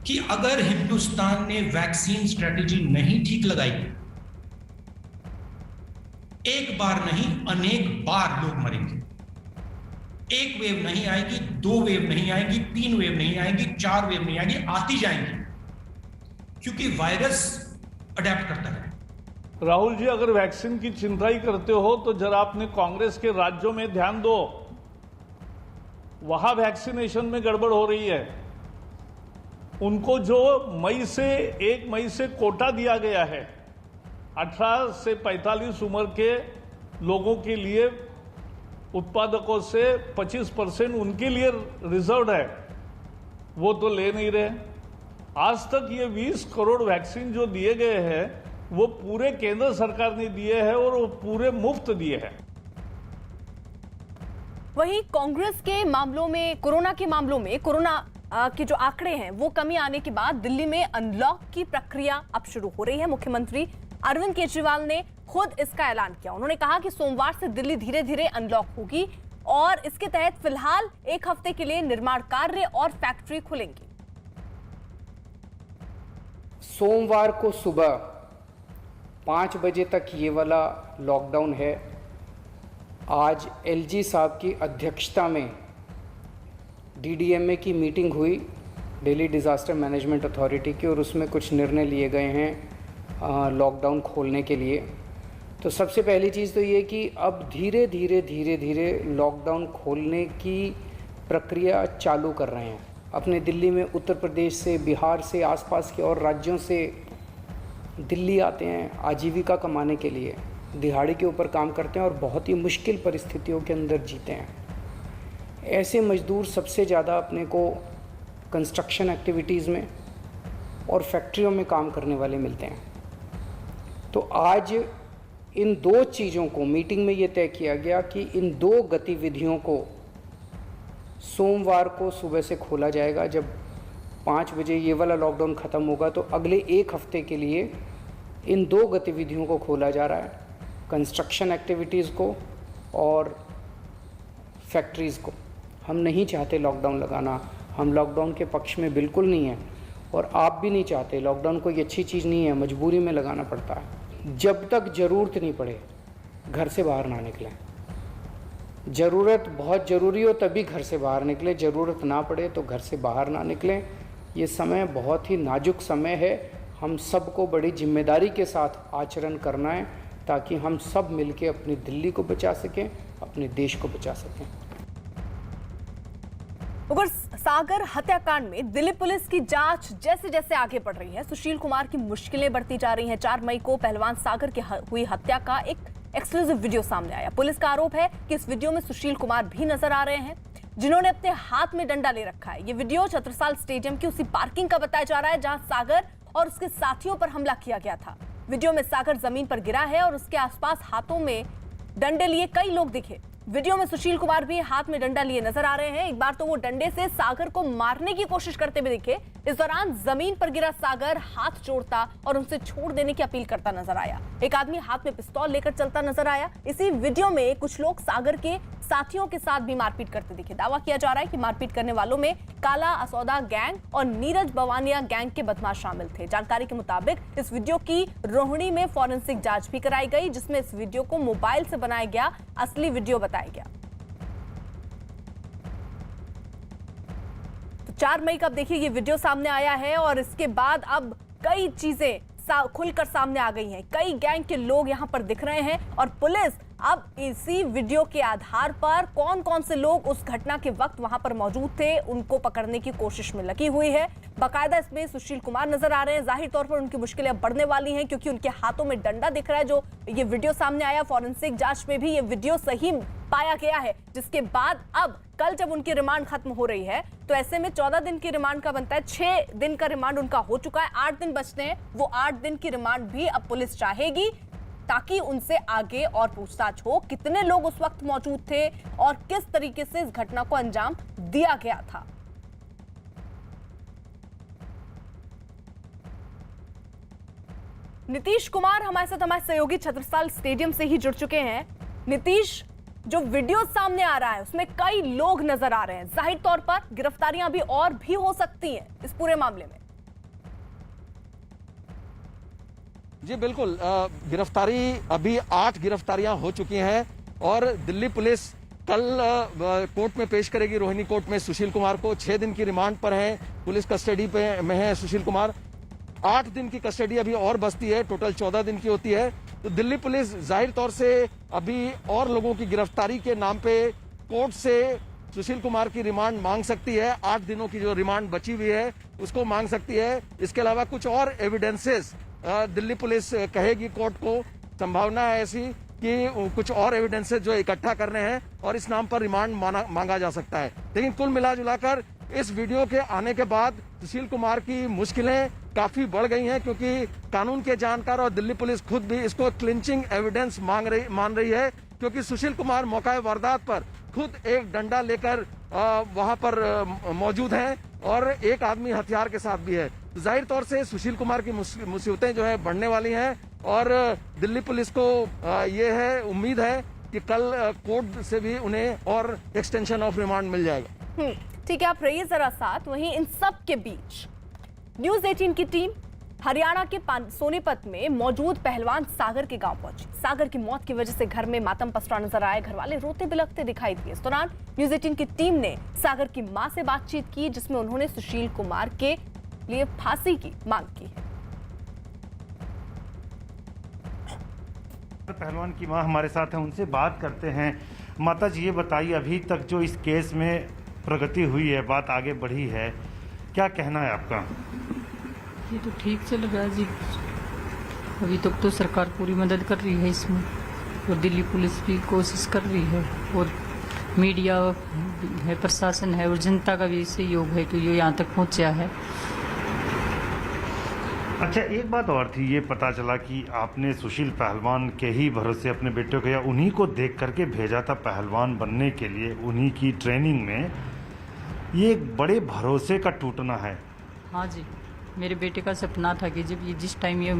कि अगर हिंदुस्तान ने वैक्सीन स्ट्रेटजी नहीं ठीक लगाई, एक बार नहीं अनेक बार लोग मरेंगे। एक वेव नहीं आएगी, 2 वेव नहीं आएगी, 3 वेव नहीं आएगी, 4 वेव नहीं आएगी, आती जाएंगी, क्योंकि वायरस अडेप्ट करता है। राहुल जी, अगर वैक्सीन की चिंता ही करते हो तो जरा अपने कांग्रेस के राज्यों में ध्यान दो, वहां वैक्सीनेशन में गड़बड़ हो रही है। उनको जो 1 मई से कोटा दिया गया है, 18 से 45 उम्र के लोगों के लिए उत्पादकों से 25% उनके लिए रिजर्व है। वो तो ले नहीं रहे। आज तक ये 20 करोड़ वैक्सीन जो दिए गए हैं वो पूरे केंद्र सरकार ने दिए हैं और वो पूरे मुफ्त दिए हैं। वहीं कांग्रेस के मामलों में, कोरोना के मामलों में, कोरोना के जो आंकड़े हैं वो कमी आने के बाद दिल्ली में अनलॉक की प्रक्रिया अब शुरू हो रही है। मुख्यमंत्री अरविंद केजरीवाल ने खुद इसका ऐलान किया। उन्होंने कहा कि सोमवार से दिल्ली धीरे धीरे अनलॉक होगी और इसके तहत फिलहाल एक हफ्ते के लिए निर्माण कार्य और फैक्ट्री खुलेंगी। सोमवार को सुबह 5 बजे तक ये वाला लॉकडाउन है। आज एलजी साहब की अध्यक्षता में डीडीएमए की मीटिंग हुई, दिल्ली डिज़ास्टर मैनेजमेंट अथॉरिटी की, और उसमें कुछ निर्णय लिए गए हैं लॉकडाउन खोलने के लिए। तो सबसे पहली चीज़ तो ये कि अब धीरे धीरे लॉकडाउन खोलने की प्रक्रिया चालू कर रहे हैं। अपने दिल्ली में उत्तर प्रदेश से, बिहार से, आसपास के और राज्यों से दिल्ली आते हैं आजीविका कमाने के लिए, दिहाड़ी के ऊपर काम करते हैं और बहुत ही मुश्किल परिस्थितियों के अंदर जीते हैं। ऐसे मजदूर सबसे ज़्यादा अपने को कंस्ट्रक्शन एक्टिविटीज़ में और फैक्ट्रियों में काम करने वाले मिलते हैं। तो आज इन 2 चीज़ों को मीटिंग में ये तय किया गया कि इन 2 गतिविधियों को सोमवार को सुबह से खोला जाएगा। जब 5 बजे ये वाला लॉकडाउन ख़त्म होगा तो अगले 1 हफ्ते के लिए इन 2 गतिविधियों को खोला जा रहा है, कंस्ट्रक्शन एक्टिविटीज़ को और फैक्ट्रीज़ को। हम नहीं चाहते लॉकडाउन लगाना, हम लॉकडाउन के पक्ष में बिल्कुल नहीं हैं और आप भी नहीं चाहते। लॉकडाउन कोई अच्छी चीज़ नहीं है, मजबूरी में लगाना पड़ता है। जब तक ज़रूरत नहीं पड़े घर से बाहर ना निकलें। ज़रूरत बहुत ज़रूरी हो तभी घर से बाहर निकलें, ज़रूरत ना पड़े तो घर से बाहर ना निकलें। ये समय बहुत ही नाजुक समय है, हम सबको बड़ी जिम्मेदारी के साथ आचरण करना है ताकि हम सब मिलके अपनी दिल्ली को बचा सकें, अपने देश को बचा सकें। उधर सागर हत्याकांड में दिल्ली पुलिस की जांच जैसे जैसे आगे बढ़ रही है, सुशील कुमार की मुश्किलें बढ़ती जा रही हैं। 4 मई को पहलवान सागर की हुई हत्या का एक एक्सक्लूसिव वीडियो सामने आया। पुलिस का आरोप है कि इस वीडियो में सुशील कुमार भी नजर आ रहे हैं, जिन्होंने अपने हाथ में डंडा ले रखा है। ये वीडियो छत्रसाल स्टेडियम की उसी पार्किंग का बताया जा रहा है जहां सागर और उसके साथियों पर हमला किया गया था। वीडियो में सागर जमीन पर गिरा है और उसके आसपास हाथों में डंडे लिए कई लोग दिखे। वीडियो में सुशील कुमार भी हाथ में डंडा लिए नजर आ रहे हैं। एक बार तो वो डंडे से सागर को मारने की कोशिश करते हुए दिखे। इस दौरान जमीन पर गिरा सागर हाथ जोड़ता और उनसे छोड़ देने की अपील करता नजर आया। एक आदमी हाथ में पिस्तौल लेकर चलता नजर आया। इसी वीडियो में कुछ लोग सागर के साथियों के साथ भी मारपीट करते दिखे। दावा किया जा रहा है कि मारपीट करने वालों में काला असौदा गैंग और नीरज बवानिया गैंग के बदमाश शामिल थे। जानकारी के मुताबिक इस वीडियो की रोहिणी में फॉरेंसिक जांच भी कराई गई, जिसमें इस वीडियो को मोबाइल से बनाया गया असली वीडियो बताया गया। तो 4 मई का अब देखिए ये वीडियो सामने आया है और इसके बाद अब कई चीजें खुलकर सामने आ गई हैं। कई गैंग के लोग यहां पर दिख रहे हैं और पुलिस अब इसी वीडियो के आधार पर कौन कौन से लोग उस घटना के वक्त वहां पर मौजूद थे उनको पकड़ने की कोशिश में लगी हुई है। बाकायदा इसमें सुशील कुमार नजर आ रहे हैं। जाहिर तौर पर उनकी मुश्किलें बढ़ने वाली हैं क्योंकि उनके हाथों में डंडा दिख रहा है। जो ये वीडियो सामने आया, फॉरेंसिक जांच में भी ये वीडियो सही पाया गया है, जिसके बाद अब कल जब उनकी रिमांड खत्म हो रही है तो ऐसे में 14 दिन की रिमांड का बनता है। 6 दिन का रिमांड उनका हो चुका है, 8 दिन बचते हैं। वो 8 दिन की रिमांड भी अब पुलिस चाहेगी ताकि उनसे आगे और पूछताछ हो, कितने लोग उस वक्त मौजूद थे और किस तरीके से इस घटना को अंजाम दिया गया था। नीतीश कुमार हमारे साथ हमारे सहयोगी छत्रसाल स्टेडियम से ही जुड़ चुके हैं। नीतीश, जो वीडियो सामने आ रहा है उसमें कई लोग नजर आ रहे हैं। जाहिर तौर पर गिरफ्तारियां भी और भी हो सकती हैं इस पूरे मामले में। जी बिल्कुल, गिरफ्तारी अभी 8 गिरफ्तारियां हो चुकी हैं और दिल्ली पुलिस कल कोर्ट में पेश करेगी, रोहिणी कोर्ट में सुशील कुमार को। 6 दिन की रिमांड पर है, पुलिस कस्टडी पे में है सुशील कुमार। 8 दिन की कस्टडी अभी और बचती है, टोटल 14 दिन की होती है। तो दिल्ली पुलिस जाहिर तौर से अभी और लोगों की गिरफ्तारी के नाम पे कोर्ट से सुशील कुमार की रिमांड मांग सकती है। 8 दिनों की जो रिमांड बची हुई है उसको मांग सकती है। इसके अलावा कुछ और एविडेंसेस दिल्ली पुलिस कहेगी कोर्ट को। संभावना है ऐसी कि कुछ और एविडेंसेस जो इकट्ठा करने हैं और इस नाम पर रिमांड मांगा जा सकता है। लेकिन कुल मिला जुलाकर इस वीडियो के आने के बाद सुशील कुमार की मुश्किलें काफी बढ़ गई हैं, क्योंकि कानून के जानकार और दिल्ली पुलिस खुद भी इसको क्लिंचिंग एविडेंस मान रही है, क्योंकि सुशील कुमार मौका वारदात पर खुद एक डंडा लेकर वहां पर मौजूद हैं और एक आदमी हथियार के साथ भी है। जाहिर तौर से सुशील कुमार की मुसीबतें जो है बढ़ने वाली हैं और दिल्ली पुलिस को ये है उम्मीद है कि कल कोर्ट से भी उन्हें और एक्सटेंशन ऑफ रिमांड मिल जाएगा। ठीक है, आप रहिए जरा साथ। वहीं इन सब के बीच न्यूज़ 18 की टीम हरियाणा के सोनीपत में मौजूद पहलवान सागर के गांव पहुंची। सागर की मौत की वजह से घर में मातम पसरा नजर आए, घर वाले रोते बिलखते दिखाई दिए। इस दौरान न्यूज़ 18 की टीम ने सागर की मां से बातचीत की, जिसमें उन्होंने सुशील कुमार के लिए फांसी की मांग की है। पहलवान की मां हमारे साथ हैं, उनसे बात करते हैं। माता जी, ये बताइए, अभी तक जो इस केस में प्रगति हुई है, बात आगे बढ़ी है, क्या कहना है आपका? ये तो ठीक चल रहा है जी। अभी तक तो सरकार पूरी मदद कर रही है इसमें और दिल्ली पुलिस भी कोशिश कर रही है और मीडिया है, प्रशासन है और जनता का भी सहयोग है कि ये यहाँ तक पहुँचा है। अच्छा, एक बात और थी, ये पता चला कि आपने सुशील पहलवान के ही भरोसे अपने बेटे को या उन्हीं को देख करके भेजा था पहलवान बनने के लिए, उन्हीं की ट्रेनिंग में। ये एक बड़े भरोसे का टूटना है। हाँ जी, मेरे बेटे का सपना था कि जब ये जिस टाइम ये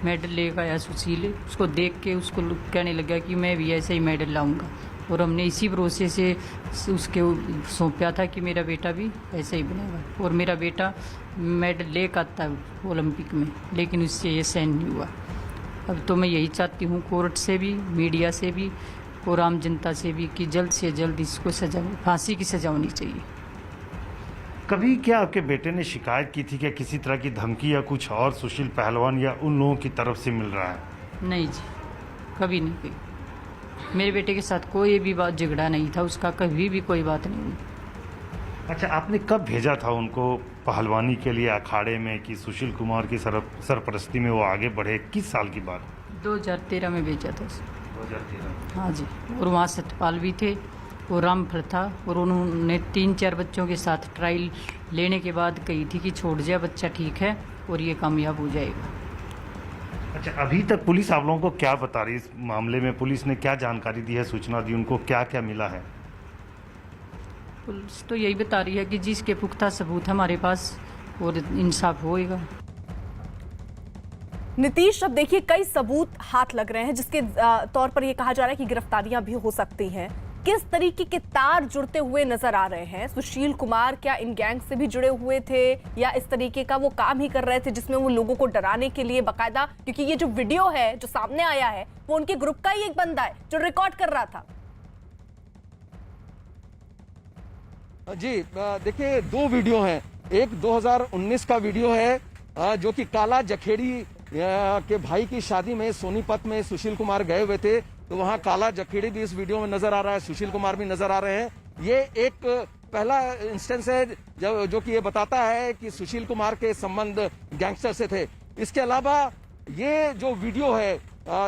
मेडल लेकर आया सुशील, उसको देख के उसको कहने लगा कि मैं भी ऐसे ही मेडल लाऊंगा और हमने इसी भरोसे से उसके सौंपा था कि मेरा बेटा भी ऐसे ही बनेगा और मेरा बेटा मेडल लेकर आता है ओलंपिक में, लेकिन उससे ये सहन नहीं हुआ। अब तो मैं यही चाहती हूँ कोर्ट से भी, मीडिया से भी और आम जनता से भी कि जल्द से जल्द इसको सजा, फांसी की सजा होनी चाहिए। कभी क्या आपके बेटे ने शिकायत की थी कि किसी तरह की धमकी या कुछ और सुशील पहलवान या उन लोगों की तरफ से मिल रहा है? नहीं जी, कभी नहीं हुई। मेरे बेटे के साथ कोई भी बात झगड़ा नहीं था, उसका कभी भी कोई बात नहीं हुई। अच्छा, आपने कब भेजा था उनको पहलवानी के लिए अखाड़े में कि सुशील कुमार की सरपरस्ती में वो आगे बढ़े? किस साल की बात? 2013 में भेजा था। 2013? हाँ जी, और वहाँ सतपाल भी थे और रामफल था और उन्होंने 3-4 बच्चों के साथ ट्रायल लेने के बाद कही थी कि छोड़ जाए, बच्चा ठीक है और ये कामयाब हो जाएगा। अच्छा, अभी तक पुलिस आप लोगों को क्या बता रही है इस मामले में? पुलिस ने क्या जानकारी दी है, सूचना दी, उनको क्या क्या मिला है? पुलिस तो यही बता रही है कि जिसके पुख्ता सबूत हमारे पास और इंसाफ होएगा। नीतीश, अब देखिए कई सबूत हाथ लग रहे हैं, जिसके तौर पर यह कहा जा रहा है कि गिरफ्तारियां भी हो सकती हैं। किस तरीके के तार जुड़ते हुए नजर आ रहे हैं? सुशील कुमार क्या इन गैंग से भी जुड़े हुए थे या इस तरीके का वो काम ही कर रहे थे जिसमें वो लोगों को डराने के लिए बाकायदा, क्योंकि ये जो वीडियो है जो सामने आया है वो उनके ग्रुप का ही एक बंदा है जो रिकॉर्ड कर रहा था। जी देखिए, 2 वीडियो हैं। एक 2019 का वीडियो है जो कि काला जखेड़ी के भाई की शादी में सोनीपत में सुशील कुमार गए हुए थे, तो वहां काला जखेड़ी भी इस वीडियो में नजर आ रहा है, सुशील कुमार भी नजर आ रहे हैं। ये एक पहला इंस्टेंस है जो कि ये बताता है कि सुशील कुमार के संबंध गैंगस्टर से थे। इसके अलावा ये जो वीडियो है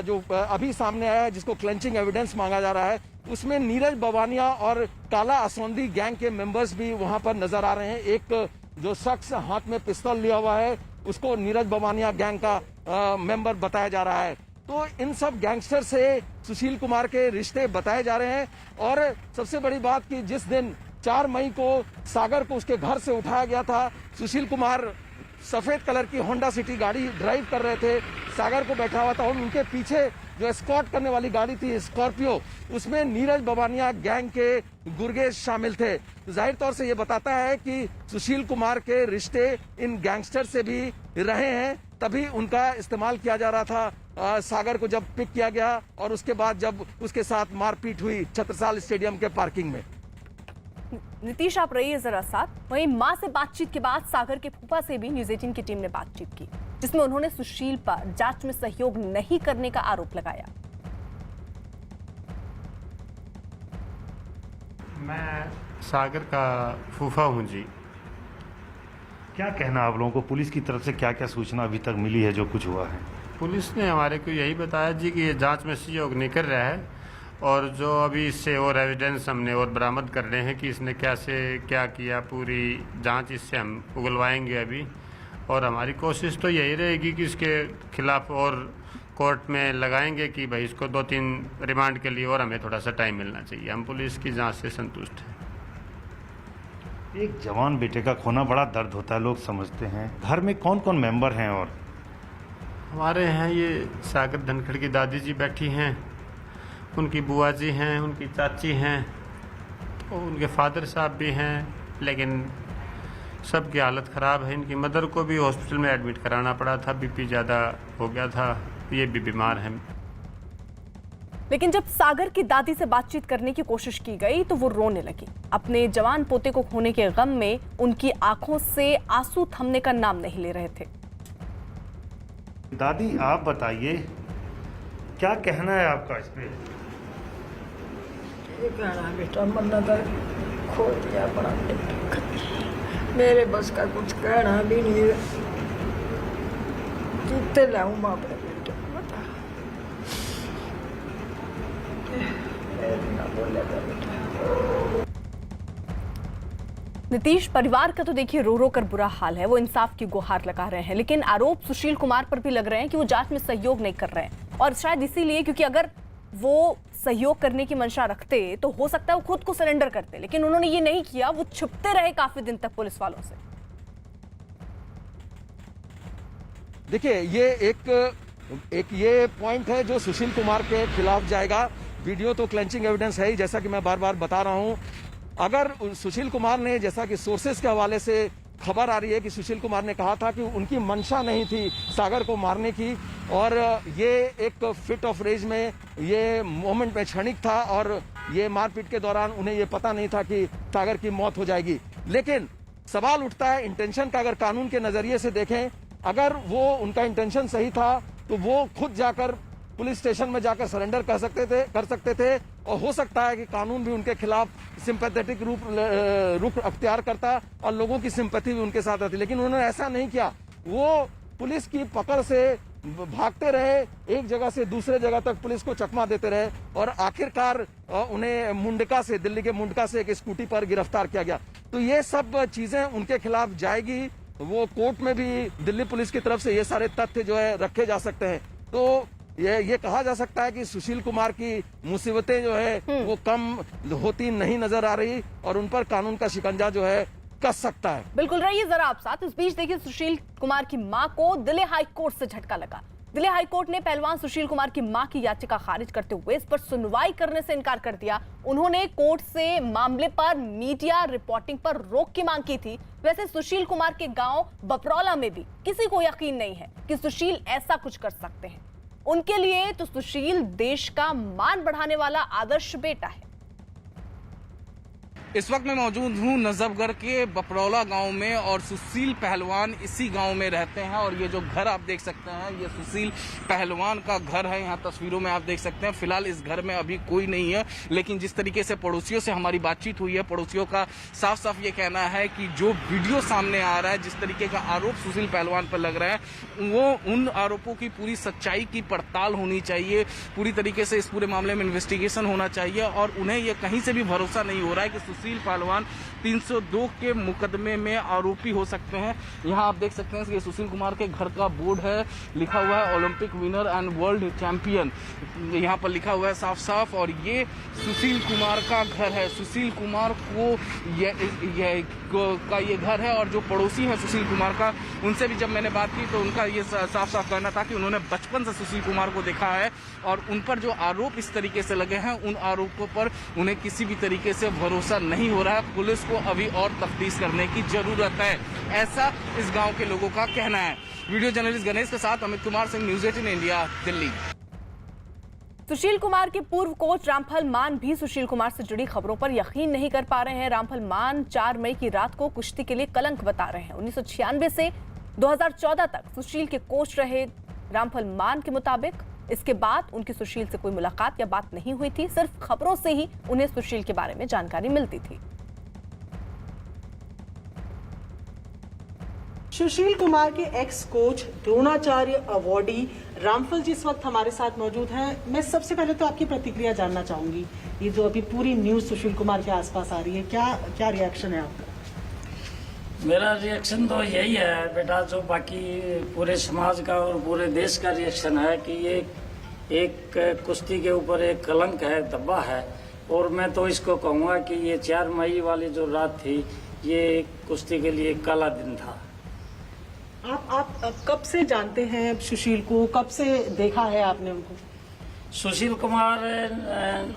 जो अभी सामने आया है, जिसको क्लेंचिंग एविडेंस मांगा जा रहा है, उसमें नीरज बवानिया और काला असौंदी गैंग के मेंबर्स भी वहां पर नजर आ रहे हैं। एक जो शख्स हाथ में पिस्तौल लिया हुआ है उसको नीरज बवानिया गैंग का मेंबर बताया जा रहा है। तो इन सब गैंगस्टर से सुशील कुमार के रिश्ते बताए जा रहे हैं। और सबसे बड़ी बात कि जिस दिन 4 मई को सागर को उसके घर से उठाया गया था, सुशील कुमार सफेद कलर की होंडा सिटी गाड़ी ड्राइव कर रहे थे, सागर को बैठा हुआ था और उनके पीछे जो एस्कॉर्ट करने वाली गाड़ी थी स्कॉर्पियो, उसमें नीरज बवानिया गैंग के गुर्गेश शामिल थे। जाहिर तौर से ये बताता है कि सुशील कुमार के रिश्ते इन गैंगस्टर से भी रहे हैं, तभी उनका इस्तेमाल किया जा रहा था सागर को जब पिक किया गया और उसके बाद जब उसके साथ मारपीट हुई छत्रसाल स्टेडियम के पार्किंग में। नीतीश, आप रहिए जरा साथ। वहीं मां से बातचीत के बाद सागर के फूफा से भी न्यूज़ 18 की टीम ने बातचीत की, जिसमें उन्होंने सुशील पर जांच में सहयोग नहीं करने का आरोप लगाया। मैं सागर का फूफा हूं जी। क्या कहना आप लोगों को, पुलिस की तरफ से क्या क्या सूचना अभी तक मिली है जो कुछ हुआ है? पुलिस ने हमारे को यही बताया जी कि ये जांच में सहयोग नहीं कर रहा है और जो अभी इससे और एविडेंस हमने और बरामद कर रहे हैं कि इसने कैसे क्या किया, पूरी जांच इससे हम उगलवाएंगे अभी। और हमारी कोशिश तो यही रहेगी कि इसके खिलाफ और कोर्ट में लगाएंगे कि भाई इसको 2-3 रिमांड के लिए और हमें थोड़ा सा टाइम मिलना चाहिए। हम पुलिस की जांच से संतुष्ट हैं। एक जवान बेटे का खोना बड़ा दर्द होता है, लोग समझते हैं। घर में कौन कौन मेंबर हैं? और हमारे हैं ये सागर धनखड़ की दादी जी बैठी हैं, उनकी बुआ जी हैं, उनकी चाची हैं, तो उनके फादर साहब भी हैं, लेकिन सबकी हालत ख़राब है। इनकी मदर को भी हॉस्पिटल में एडमिट कराना पड़ा था, बीपी ज़्यादा हो गया था, ये भी बीमार हैं। लेकिन जब सागर की दादी से बातचीत करने की कोशिश की गई तो वो रोने लगी। अपने जवान पोते को खोने के गम में उनकी आंखों से आंसू थमने का नाम नहीं ले रहे थे। दादी आप बताइए, क्या कहना है आपका इस पे? ये कहना बेटा मन्नत खो दिया बड़ा, मेरे बस का कुछ कहना भी नहीं। जीते लाऊं माँ अपने बेटे को, बता ना बोलेगा बेटा। नीतीश, परिवार का तो देखिए रो रो कर बुरा हाल है, वो इंसाफ की गुहार लगा रहे हैं, लेकिन आरोप सुशील कुमार पर भी लग रहे हैं कि वो जांच में सहयोग नहीं कर रहे हैं। और शायद इसीलिए, क्योंकि अगर वो सहयोग करने की मंशा रखते तो हो सकता है वो खुद को सरेंडर करते, लेकिन उन्होंने ये नहीं किया। वो छुपते रहे काफी दिन तक पुलिस वालों से। देखिए ये एक ये पॉइंट है जो सुशील कुमार के खिलाफ जाएगा। वीडियो तो क्लेंचिंग एविडेंस है ही, जैसा कि मैं बार बार बता रहा हूं। अगर सुशील कुमार ने, जैसा कि सोर्सेस के हवाले से खबर आ रही है कि सुशील कुमार ने कहा था कि उनकी मंशा नहीं थी सागर को मारने की, और ये एक फिट ऑफ रेज में, ये मोमेंट में क्षणिक था, और ये मारपीट के दौरान उन्हें ये पता नहीं था कि सागर की मौत हो जाएगी। लेकिन सवाल उठता है इंटेंशन का। अगर कानून के नजरिए से देखें, अगर वो उनका इंटेंशन सही था तो वो खुद जाकर पुलिस स्टेशन में जाकर सरेंडर कर सकते थे, और हो सकता है कि कानून भी उनके खिलाफ सिंपैथेटिक रुख अख्तियार करता और लोगों की सिंपैथी भी उनके साथ आती। लेकिन उन्होंने ऐसा नहीं किया। वो पुलिस की पकड़ से भागते रहे, एक जगह से दूसरे जगह तक पुलिस को चकमा देते रहे, और आखिरकार उन्हें मुंडका से, दिल्ली के मुंडका से एक स्कूटी पर गिरफ्तार किया गया। तो ये सब चीजें उनके खिलाफ जाएगी। वो कोर्ट में भी दिल्ली पुलिस की तरफ से ये सारे तथ्य जो है रखे जा सकते हैं। तो ये कहा जा सकता है कि सुशील कुमार की मुसीबतें जो है वो कम होती नहीं नजर आ रही, और उन पर कानून का शिकंजा जो है कस सकता है। बिल्कुल रहिए जरा आप साथ। इस बीच देखिए, सुशील कुमार की मां को दिल्ली हाई कोर्ट से झटका लगा। दिल्ली हाई कोर्ट ने पहलवान सुशील कुमार की मां की याचिका खारिज करते हुए इस पर सुनवाई करने से इनकार कर दिया। उन्होंने कोर्ट से मामले पर मीडिया रिपोर्टिंग पर रोक की मांग की थी। वैसे सुशील कुमार के गांव बपरौला में भी किसी को यकीन नहीं है कि सुशील ऐसा कुछ कर सकते हैं। उनके लिए तो सुशील देश का मान बढ़ाने वाला आदर्श बेटा है। इस वक्त मैं मौजूद हूँ नजफगढ़ के बपरौला गांव में, और सुशील पहलवान इसी गांव में रहते हैं। और ये जो घर आप देख सकते हैं, ये सुशील पहलवान का घर है। यहाँ तस्वीरों में आप देख सकते हैं। फिलहाल इस घर में अभी कोई नहीं है, लेकिन जिस तरीके से पड़ोसियों से हमारी बातचीत हुई है, पड़ोसियों का साफ साफ ये कहना है कि जो वीडियो सामने आ रहा है, जिस तरीके का आरोप सुशील पहलवान पर लग रहा है, वो उन आरोपों की पूरी सच्चाई की पड़ताल होनी चाहिए। पूरी तरीके से इस पूरे मामले में इन्वेस्टिगेशन होना चाहिए, और उन्हें ये कहीं से भी भरोसा नहीं हो रहा है कि सुशील पहलवान 302 के मुकदमे में आरोपी हो सकते हैं। यहाँ आप देख सकते हैं कि सुशील कुमार के घर का बोर्ड है, लिखा हुआ है Olympic winner and world champion, यहाँ पर लिखा हुआ है साफ साफ। और ये सुशील कुमार का घर है। सुशील कुमार को ये घर है, और जो पड़ोसी है सुशील कुमार का, उनसे भी जब मैंने बात की तो उनका ये साफ साफ कहना था कि उन्होंने बचपन से सुशील कुमार को देखा है, और उन पर जो आरोप इस तरीके से लगे हैं, उन आरोपों पर उन्हें किसी भी तरीके से भरोसा नहीं हो रहा है। पुलिस को अभी और तफ्तीश करने की जरूरत है, ऐसा इस गांव के लोगों का कहना है। वीडियो जर्नलिस्ट गणेश के साथ अमित कुमार सिंह, न्यूज़ 18 इंडिया, दिल्ली। सुशील कुमार के पूर्व कोच रामफल मान भी सुशील कुमार से जुड़ी खबरों पर यकीन नहीं कर पा रहे हैं। रामफल मान 4 मई की रात को कुश्ती के लिए कलंक बता रहे हैं। 1996 से 2014 तक सुशील के कोच रहे रामफल मान के मुताबिक। इसके बाद उनकी सुशील से कोई मुलाकात या बात नहीं हुई थी। सिर्फ खबरों से ही उन्हें सुशील के बारे में जानकारी मिलती थी। सुशील कुमार के एक्स कोच द्रोणाचार्य अवॉर्डी रामफल जी इस वक्त हमारे साथ मौजूद हैं। मैं सबसे पहले तो आपकी प्रतिक्रिया जानना चाहूंगी, ये जो अभी पूरी न्यूज सुशील कुमार के आसपास आ रही है, क्या रिएक्शन है आपका? मेरा रिएक्शन तो यही है बेटा, जो बाकी पूरे समाज का और पूरे देश का रिएक्शन है कि ये एक कुश्ती के ऊपर एक कलंक है, धब्बा है। और मैं तो इसको कहूँगा कि ये 4 मई वाली जो रात थी, ये कुश्ती के लिए काला दिन था। आप कब से जानते हैं सुशील को, कब से देखा है आपने उनको? सुशील कुमार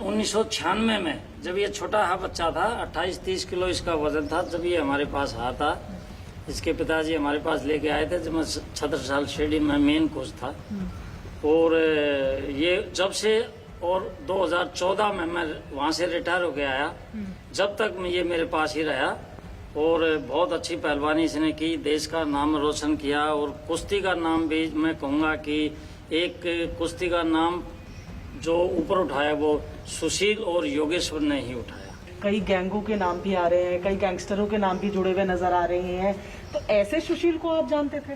1996 में जब ये छोटा बच्चा था, 28-30 किलो इसका वजन था, जब ये हमारे पास आया था। इसके पिताजी हमारे पास लेके आए थे जब मैं छत्रसाल स्टेडियम में मेन कोच था। और ये जब से, और 2014 में मैं वहाँ से रिटायर होके आया, जब तक ये मेरे पास ही रहा। और बहुत अच्छी पहलवानी इसने की, देश का नाम रोशन किया। और कुश्ती का नाम भी मैं कहूँगा कि एक कुश्ती का नाम जो ऊपर उठाया वो सुशील और योगेश्वर ने ही उठाया। कई गैंगों के नाम भी आ रहे हैं, कई गैंगस्टरों के नाम भी जुड़े हुए नजर आ रहे हैं, तो ऐसे सुशील को आप जानते थे?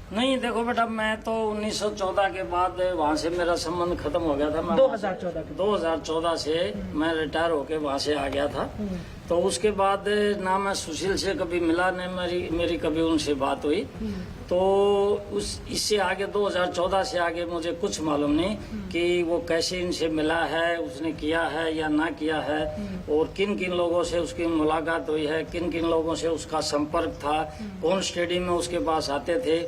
नहीं, देखो बेटा, मैं तो 1914 के बाद वहाँ से मेरा संबंध खत्म हो गया था। मैं 2014 से मैं रिटायर होके वहाँ से आ गया था। तो उसके बाद ना मैं सुशील से कभी मिला, न मेरी कभी उनसे बात हुई। तो इससे आगे 2014 से आगे मुझे कुछ मालूम नहीं कि वो कैसे इनसे मिला है, उसने किया है या ना किया है, और किन किन लोगों से उसकी मुलाकात हुई है, किन किन लोगों से उसका संपर्क था, कौन स्टेडियम में उसके पास आते थे।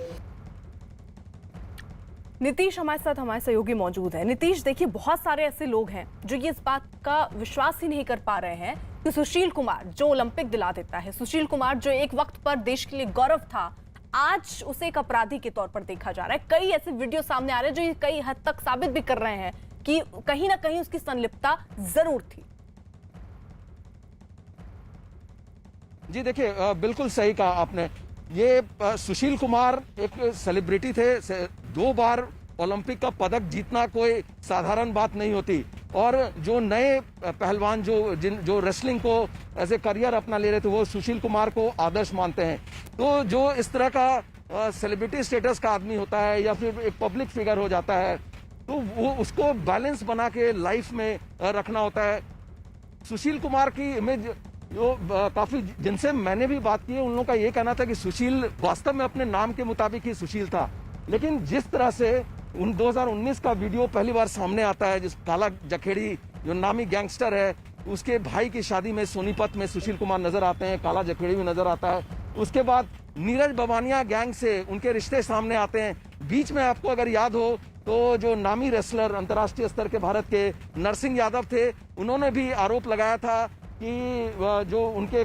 नीतीश हमारे साथ, हमारे सहयोगी मौजूद है। नीतीश, देखिए, बहुत सारे ऐसे लोग हैं जो ये इस बात का विश्वास ही नहीं कर पा रहे हैं कि सुशील कुमार जो ओलंपिक दिला देता है, सुशील कुमार जो एक वक्त पर देश के लिए गौरव था, आज उसे एक अपराधी के तौर पर देखा जा रहा है। कई ऐसे वीडियो सामने आ रहे हैं जो ये कई हद तक साबित भी कर रहे हैं कि कहीं ना कहीं उसकी संलिप्तता जरूर थी। जी देखिए, बिल्कुल सही कहा आपने। ये सुशील कुमार एक सेलिब्रिटी थे, 2 बार ओलंपिक का पदक जीतना कोई साधारण बात नहीं होती। और जो नए पहलवान जो रेसलिंग को एज ए करियर अपना ले रहे थे, वो सुशील कुमार को आदर्श मानते हैं। तो जो इस तरह का सेलिब्रिटी स्टेटस का आदमी होता है या फिर एक पब्लिक फिगर हो जाता है, तो वो उसको बैलेंस बना के लाइफ में रखना होता है। सुशील कुमार की इमेज जो काफी जिनसे मैंने भी बात की है, उन लोगों का ये कहना था कि सुशील वास्तव में अपने नाम के मुताबिक ही सुशील था। लेकिन जिस तरह से 2019 का वीडियो पहली बार सामने आता है, जिस काला जखेड़ी जो नामी गैंगस्टर है, उसके भाई की शादी में सोनीपत में सुशील कुमार नजर आते हैं, काला जखेड़ी भी नजर आता है। उसके बाद नीरज बबानिया गैंग से उनके रिश्ते सामने आते हैं। बीच में आपको अगर याद हो तो जो नामी रेसलर अंतर्राष्ट्रीय स्तर के भारत के नरसिंह यादव थे, उन्होंने भी आरोप लगाया था कि जो उनके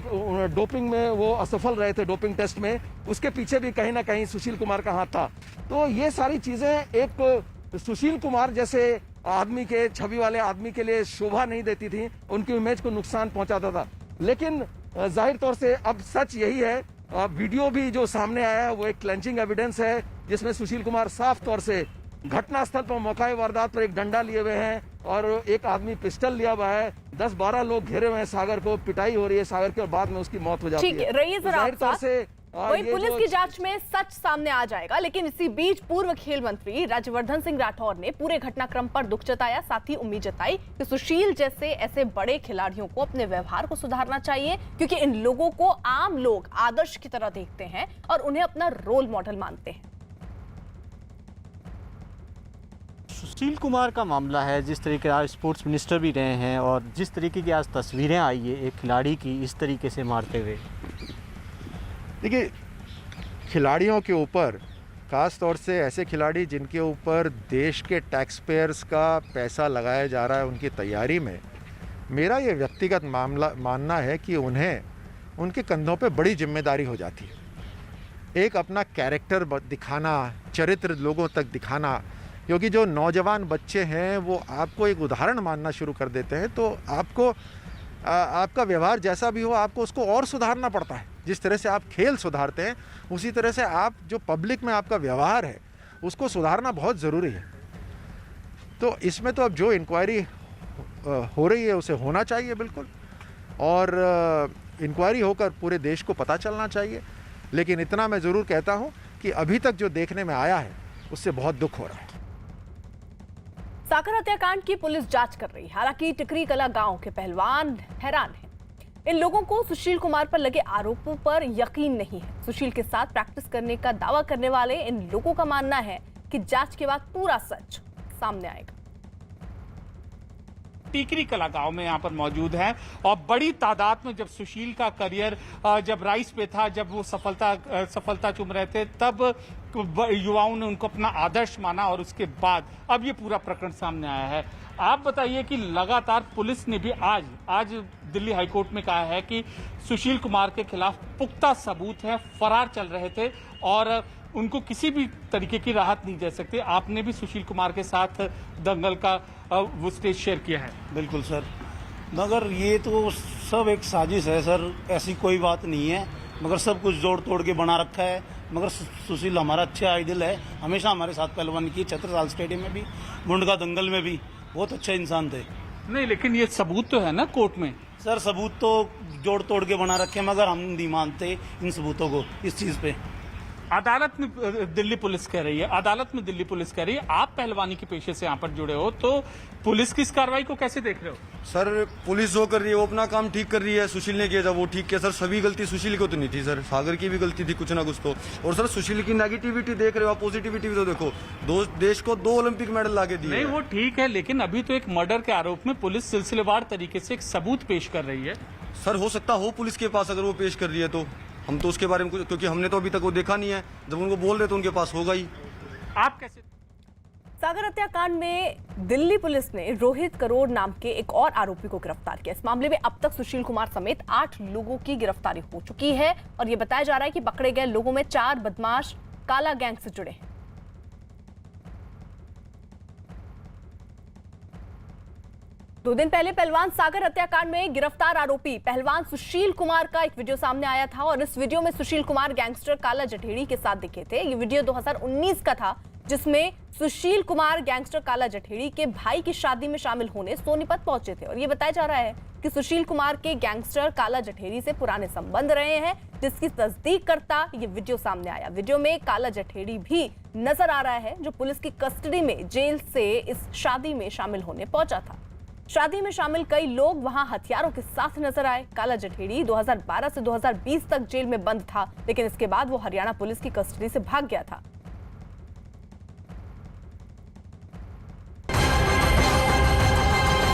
डोपिंग में वो असफल रहे थे, डोपिंग टेस्ट में, उसके पीछे भी कहीं ना कहीं सुशील कुमार का हाथ था। तो ये सारी चीजें एक सुशील कुमार जैसे आदमी के, छवि वाले आदमी के लिए शोभा नहीं देती थी, उनकी इमेज को नुकसान पहुंचाता था। लेकिन जाहिर तौर से अब सच यही है, वीडियो भी जो सामने आया है वो एक क्लेंचिंग एविडेंस है, जिसमें सुशील कुमार साफ तौर से घटनास्थल पर मौके वारदात पर एक डंडा लिए हुए हैं और एक आदमी पिस्टल लिया हुआ है। 10-12 लोग घेरे हुए हैं सागर को, पिटाई हो रही है सागर के, और बाद में उसकी मौत हो जाती है। ठीक है, रहिए जरा आप साथ। वही पुलिस की जांच में सच सामने आ जाएगा। लेकिन इसी बीच पूर्व खेल मंत्री राज्यवर्धन सिंह राठौर ने पूरे घटनाक्रम पर दुख जताया, साथ ही उम्मीद जताई कि सुशील जैसे ऐसे बड़े खिलाड़ियों को अपने व्यवहार को सुधारना चाहिए, क्योंकि इन लोगों को आम लोग आदर्श की तरह देखते हैं और उन्हें अपना रोल मॉडल मानते हैं। सुशील कुमार का मामला है, जिस तरीके आज स्पोर्ट्स मिनिस्टर भी रहे हैं और जिस तरीके की आज तस्वीरें आई है एक खिलाड़ी की इस तरीके से मारते हुए, देखिए, खिलाड़ियों के ऊपर, ख़ास तौर से ऐसे खिलाड़ी जिनके ऊपर देश के टैक्स पेयर्स का पैसा लगाया जा रहा है, उनकी तैयारी में मेरा ये व्यक्तिगत मानना है कि उन्हें उनके कंधों पे बड़ी जिम्मेदारी हो जाती है। एक अपना कैरेक्टर दिखाना, चरित्र लोगों तक दिखाना, क्योंकि जो नौजवान बच्चे हैं वो आपको एक उदाहरण मानना शुरू कर देते हैं, तो आपको आपका व्यवहार जैसा भी हो, आपको उसको और सुधारना पड़ता है। जिस तरह से आप खेल सुधारते हैं, उसी तरह से आप जो पब्लिक में आपका व्यवहार है उसको सुधारना बहुत ज़रूरी है। तो इसमें तो अब जो इंक्वायरी हो रही है उसे होना चाहिए बिल्कुल, और इंक्वायरी होकर पूरे देश को पता चलना चाहिए। लेकिन इतना मैं ज़रूर कहता हूँ कि अभी तक जो देखने में आया है उससे बहुत दुख हो रहा है। सागर हत्याकांड की पुलिस जांच कर रही है। हालांकि टिकरी कला गांव के पहलवान हैरान हैं। इन लोगों को सुशील कुमार पर लगे आरोपों पर यकीन नहीं है। सुशील के साथ प्रैक्टिस करने का दावा करने वाले इन लोगों का मानना है कि जांच के बाद पूरा सच सामने आएगा। टिकरी कला गांव में यहाँ पर मौजूद हैं और बड़ी तादाद में जब सुशील का करियर जब राइस पे था, जब वो सफलता चूम रहे थे, तब युवाओं ने उनको अपना आदर्श माना और उसके बाद अब ये पूरा प्रकरण सामने आया है। आप बताइए कि लगातार पुलिस ने भी आज दिल्ली हाईकोर्ट में कहा है कि सुशील कुमार के खिलाफ पुख्ता सबूत है, फरार चल रहे थे और उनको किसी भी तरीके की राहत नहीं दे सकते। आपने भी सुशील कुमार के साथ दंगल का वो स्टेज शेयर किया है। बिल्कुल सर, मगर ये तो सब एक साजिश है सर, ऐसी कोई बात नहीं है, मगर सब कुछ जोड़ तोड़ के बना रखा है। मगर सुशील हमारा अच्छा आइडल है, हमेशा हमारे साथ पहलवानी की, छत्रसाल स्टेडियम में भी, मुंडका दंगल में भी, बहुत अच्छे इंसान थे। नहीं, लेकिन ये सबूत तो है ना कोर्ट में। सर सबूत तो जोड़ तोड़ के बना रखे, मगर हम नहीं मानते इन सबूतों को। इस चीज पे अदालत में दिल्ली पुलिस कह रही है, आप पहलवानी के पेशे से यहाँ पर जुड़े हो, तो पुलिस की इस कार्रवाई को कैसे देख रहे हो? सर पुलिस जो कर रही है वो अपना काम ठीक कर रही है, सुशील ने किया था वो ठीक किया सर। सभी गलती सुशील को तो नहीं थी सर, सागर की भी गलती थी कुछ ना कुछ तो। और सर सुशील की नेगेटिविटी देख रहे हो, पॉजिटिविटी भी तो देखो, देश को 2 ओलंपिक मेडल लाके दिए। नहीं वो ठीक है, लेकिन अभी तो एक मर्डर के आरोप में पुलिस सिलसिलेवार तरीके से एक सबूत पेश कर रही है। सर हो सकता हो पुलिस के पास अगर वो पेश कर रही है तो हम तो उसके बारे में कुछ, क्योंकि हमने तो अभी तक वो देखा नहीं है, जब उनको बोल रहे तो उनके पास होगा ही। आप कैसे? सागर हत्याकांड में दिल्ली पुलिस ने रोहित करोड़ नाम के एक और आरोपी को गिरफ्तार किया। इस मामले में अब तक सुशील कुमार समेत 8 लोगों की गिरफ्तारी हो चुकी है और यह बताया जा रहा है कि पकड़े गए लोगों में 4 बदमाश काला गैंग से जुड़े हैं। 2 दिन पहले पहलवान सागर हत्याकांड में गिरफ्तार आरोपी पहलवान सुशील कुमार का एक वीडियो सामने आया था और इस वीडियो में सुशील कुमार गैंगस्टर काला जठेड़ी के साथ दिखे थे। ये वीडियो 2019 का था, जिसमें सुशील कुमार गैंगस्टर काला जठेड़ी के भाई की शादी में शामिल होने सोनीपत पहुंचे थे और ये बताया जा रहा है कि सुशील कुमार के गैंगस्टर काला जठेड़ी से पुराने संबंध रहे हैं, जिसकी तस्दीक करता ये वीडियो सामने आया। वीडियो में काला जठेड़ी भी नजर आ रहा है, जो पुलिस की कस्टडी में जेल से इस शादी में शामिल होने पहुंचा था। शादी में शामिल कई लोग वहां हथियारों के साथ नजर आए। काला जठेड़ी 2012 से 2020 तक जेल में बंद था, लेकिन इसके बाद वो हरियाणा पुलिस की कस्टडी से भाग गया था।